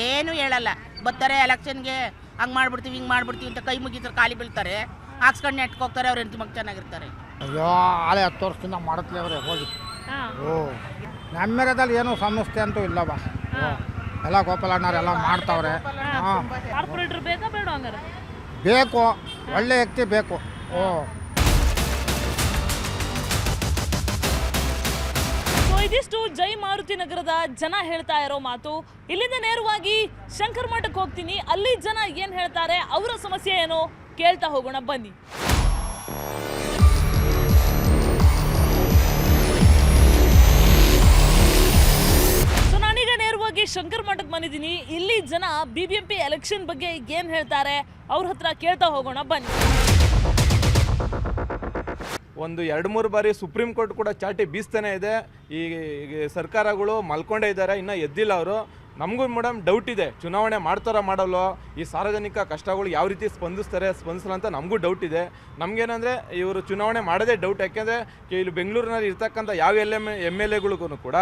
ಏನು ಹೇಳಲ್ಲ. ಬರ್ತಾರೆ ಎಲೆಕ್ಷನ್ಗೆ ಹಂಗೆ ಮಾಡ್ಬಿಡ್ತೀವಿ ಹಿಂಗೆ ಮಾಡ್ಬಿಡ್ತೀವಿ ಅಂತ ಕೈ ಮುಗಿತಾರೆ, ಖಾಲಿ ಬೀಳ್ತಾರೆ, ಹಾಕ್ಸ್ಕೊಂಡು ನೆಟ್ಕೋಗ್ತಾರೆ, ಅವ್ರ ಹೆಂಡತಿ ಮಗ ಚೆನ್ನಾಗಿರ್ತಾರೆ. ಅಯ್ಯೋ ಹಳೆ 10 ವರ್ಷದಿಂದ ಮಾಡತ್ಲೇ ಅವ್ರೆ ಹೋಗಿ. ನಮ್ಮ ಏರಿಯಾದಲ್ಲಿ ಏನೂ ಸಮಸ್ಯೆ ಅಂತೂ ಇಲ್ಲವ. ಎಲ್ಲ ಗೋಪಾಲಣ್ಣವ್ರು ಎಲ್ಲ ಮಾಡ್ತಾವ್ರೆ. ಕಾರ್ಪೊರೇಟರ್ ಬೇಕಾ ಬೇಡ ಹಂಗಾರೆ? ಬೇಕು, ಒಳ್ಳೆ ವ್ಯಕ್ತಿ ಬೇಕು. ಇದಿಷ್ಟು ಜೈ ಮಾರುತಿ ನಗರದ ಜನ ಹೇಳ್ತಾ ಇರೋ ಮಾತು. ಇಲ್ಲಿಂದ ನೇರವಾಗಿ ಶಂಕರ್ ಮಠಕ್ಕೆ ಹೋಗ್ತೀನಿ, ಅಲ್ಲಿ ಜನ ಏನ್ ಹೇಳ್ತಾರೆ, ಅವರ ಸಮಸ್ಯೆ ಏನು ಕೇಳ್ತಾ ಹೋಗೋಣ ಬನ್ನಿ. ಸೊ ನಾನೀಗ ನೇರವಾಗಿ ಶಂಕರ್ ಮಠಕ್ಕೆ ಬಂದಿದ್ದೀನಿ. ಇಲ್ಲಿ ಜನ BBMP ಎಲೆಕ್ಷನ್ ಬಗ್ಗೆ ಏನ್ ಹೇಳ್ತಾರೆ ಅವ್ರ ಹತ್ರ ಕೇಳ್ತಾ ಹೋಗೋಣ ಬನ್ನಿ. ಒಂದು 2-3 ಬಾರಿ ಸುಪ್ರೀಂ ಕೋರ್ಟ್ ಕೂಡ ಚಾಟಿ ಬೀಸ್ತಾನೆ ಇದೆ. ಈ ಸರ್ಕಾರಗಳು ಮಲ್ಕೊಂಡೇ ಇದ್ದಾರೆ, ಇನ್ನೂ ಎದ್ದಿಲ್ಲ ಅವರು. ನಮಗೂ ಮೇಡಮ್ ಡೌಟ್ ಇದೆ, ಚುನಾವಣೆ ಮಾಡ್ತಾರೋ ಮಾಡಲ್ವೋ, ಈ ಸಾರ್ವಜನಿಕ ಕಷ್ಟಗಳು ಯಾವ ರೀತಿ ಸ್ಪಂದಿಸಲ್ಲ ಅಂತ ನಮಗೂ ಡೌಟ್ ಇದೆ. ನಮಗೇನಂದರೆ ಇವರು ಚುನಾವಣೆ ಮಾಡೋದೇ ಡೌಟ್. ಯಾಕೆಂದರೆ ಇಲ್ಲಿ ಬೆಂಗಳೂರಿನಲ್ಲಿ ಇರ್ತಕ್ಕಂಥ ಯಾವ MLAಗಳಿಗೂ ಕೂಡ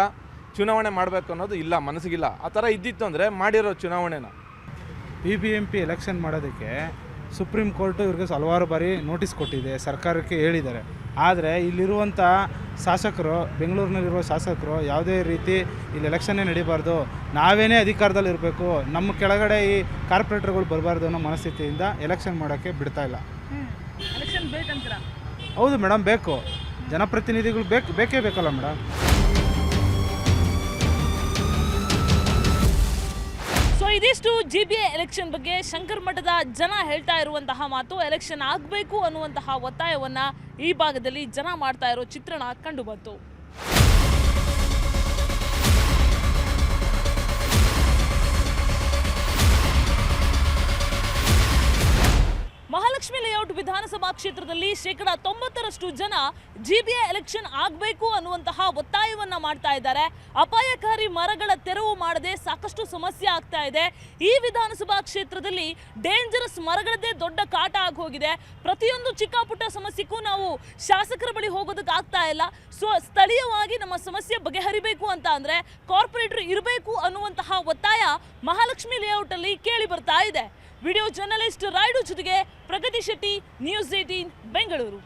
ಚುನಾವಣೆ ಮಾಡಬೇಕು ಅನ್ನೋದು ಇಲ್ಲ, ಮನಸ್ಸಿಗಿಲ್ಲ. ಆ ಥರ ಇದ್ದಿತ್ತು ಅಂದರೆ ಮಾಡಿರೋ ಚುನಾವಣೆನ BBMP ಎಲೆಕ್ಷನ್ ಮಾಡೋದಕ್ಕೆ ಸುಪ್ರೀಂ ಕೋರ್ಟು ಇವ್ರಿಗೆ ಹಲವಾರು ಬಾರಿ ನೋಟಿಸ್ ಕೊಟ್ಟಿದೆ, ಸರ್ಕಾರಕ್ಕೆ ಹೇಳಿದ್ದಾರೆ. ಆದರೆ ಇಲ್ಲಿರುವಂಥ ಶಾಸಕರು, ಬೆಂಗಳೂರಿನಲ್ಲಿರುವ ಶಾಸಕರು ಯಾವುದೇ ರೀತಿ ಇಲ್ಲಿ ಎಲೆಕ್ಷನ್ನೇ ನಡೀಬಾರ್ದು, ನಾವೇನೇ ಅಧಿಕಾರದಲ್ಲಿ ಇರಬೇಕು, ನಮ್ಮ ಕೆಳಗಡೆ ಈ ಕಾರ್ಪೊರೇಟರ್ಗಳು ಬರಬಾರ್ದು ಅನ್ನೋ ಮನಸ್ಥಿತಿಯಿಂದ ಎಲೆಕ್ಷನ್ ಮಾಡೋಕ್ಕೆ ಬಿಡ್ತಾ ಇಲ್ಲ. ಎಲೆಕ್ಷನ್ ಬೇಕಂತೀರಾ? ಹೌದು ಮೇಡಮ್, ಬೇಕು. ಜನಪ್ರತಿನಿಧಿಗಳು ಬೇಕೇ ಬೇಕಲ್ಲ ಮೇಡಮ್. ಸೊ ಇದಿಷ್ಟು GBA ಎಲೆಕ್ಷನ್ ಬಗ್ಗೆ ಶಂಕರ್ ಮಠದ ಜನ ಹೇಳ್ತಾ ಇರುವಂತಹ ಮಾತು. ಎಲೆಕ್ಷನ್ ಆಗಬೇಕು ಅನ್ನುವಂತಹ ಒತ್ತಾಯವನ್ನ ಈ ಭಾಗದಲ್ಲಿ ಜನ ಮಾಡ್ತಾ ಇರೋ ಚಿತ್ರಣ ಕಂಡು ಬಂತು. ಮಹಾಲಕ್ಷ್ಮಿ ಲೇಔಟ್ ವಿಧಾನಸಭಾ ಕ್ಷೇತ್ರದಲ್ಲಿ 90% ಜನ GBA ಎಲೆಕ್ಷನ್ ಆಗಬೇಕು ಅನ್ನುವಂತಹ ಒತ್ತಾಯವನ್ನ ಮಾಡ್ತಾ ಇದ್ದಾರೆ. ಅಪಾಯಕಾರಿ ಮರಗಳ ತೆರವು ಮಾಡದೆ ಸಾಕಷ್ಟು ಸಮಸ್ಯೆ ಆಗ್ತಾ ಇದೆ. ಈ ವಿಧಾನಸಭಾ ಕ್ಷೇತ್ರದಲ್ಲಿ ಡೇಂಜರಸ್ ಮರಗಳದ್ದೇ ದೊಡ್ಡ ಕಾಟ ಆಗಿ ಹೋಗಿದೆ. ಪ್ರತಿಯೊಂದು ಚಿಕ್ಕ ಪುಟ್ಟ ಸಮಸ್ಯೆಗೂ ನಾವು ಶಾಸಕರ ಬಳಿ ಹೋಗೋದಕ್ಕೆ ಆಗ್ತಾ ಇಲ್ಲ. ಸೊ ಸ್ಥಳೀಯವಾಗಿ ನಮ್ಮ ಸಮಸ್ಯೆ ಬಗೆಹರಿಬೇಕು ಅಂತ ಅಂದ್ರೆ ಕಾರ್ಪೊರೇಟರ್ ಇರಬೇಕು ಅನ್ನುವಂತಹ ಒತ್ತಾಯ ಮಹಾಲಕ್ಷ್ಮಿ ಲೇಔಟ್ ಅಲ್ಲಿ ಕೇಳಿ ಬರ್ತಾ ಇದೆ. ವಿಡಿಯೋ ಜರ್ನಲಿಸ್ಟ್ ರಾಯ್ಡು ಜೊತೆಗೆ ಪ್ರಗತಿ ಶೆಟ್ಟಿ, ನ್ಯೂಸ್ 18 ಬೆಂಗಳೂರು.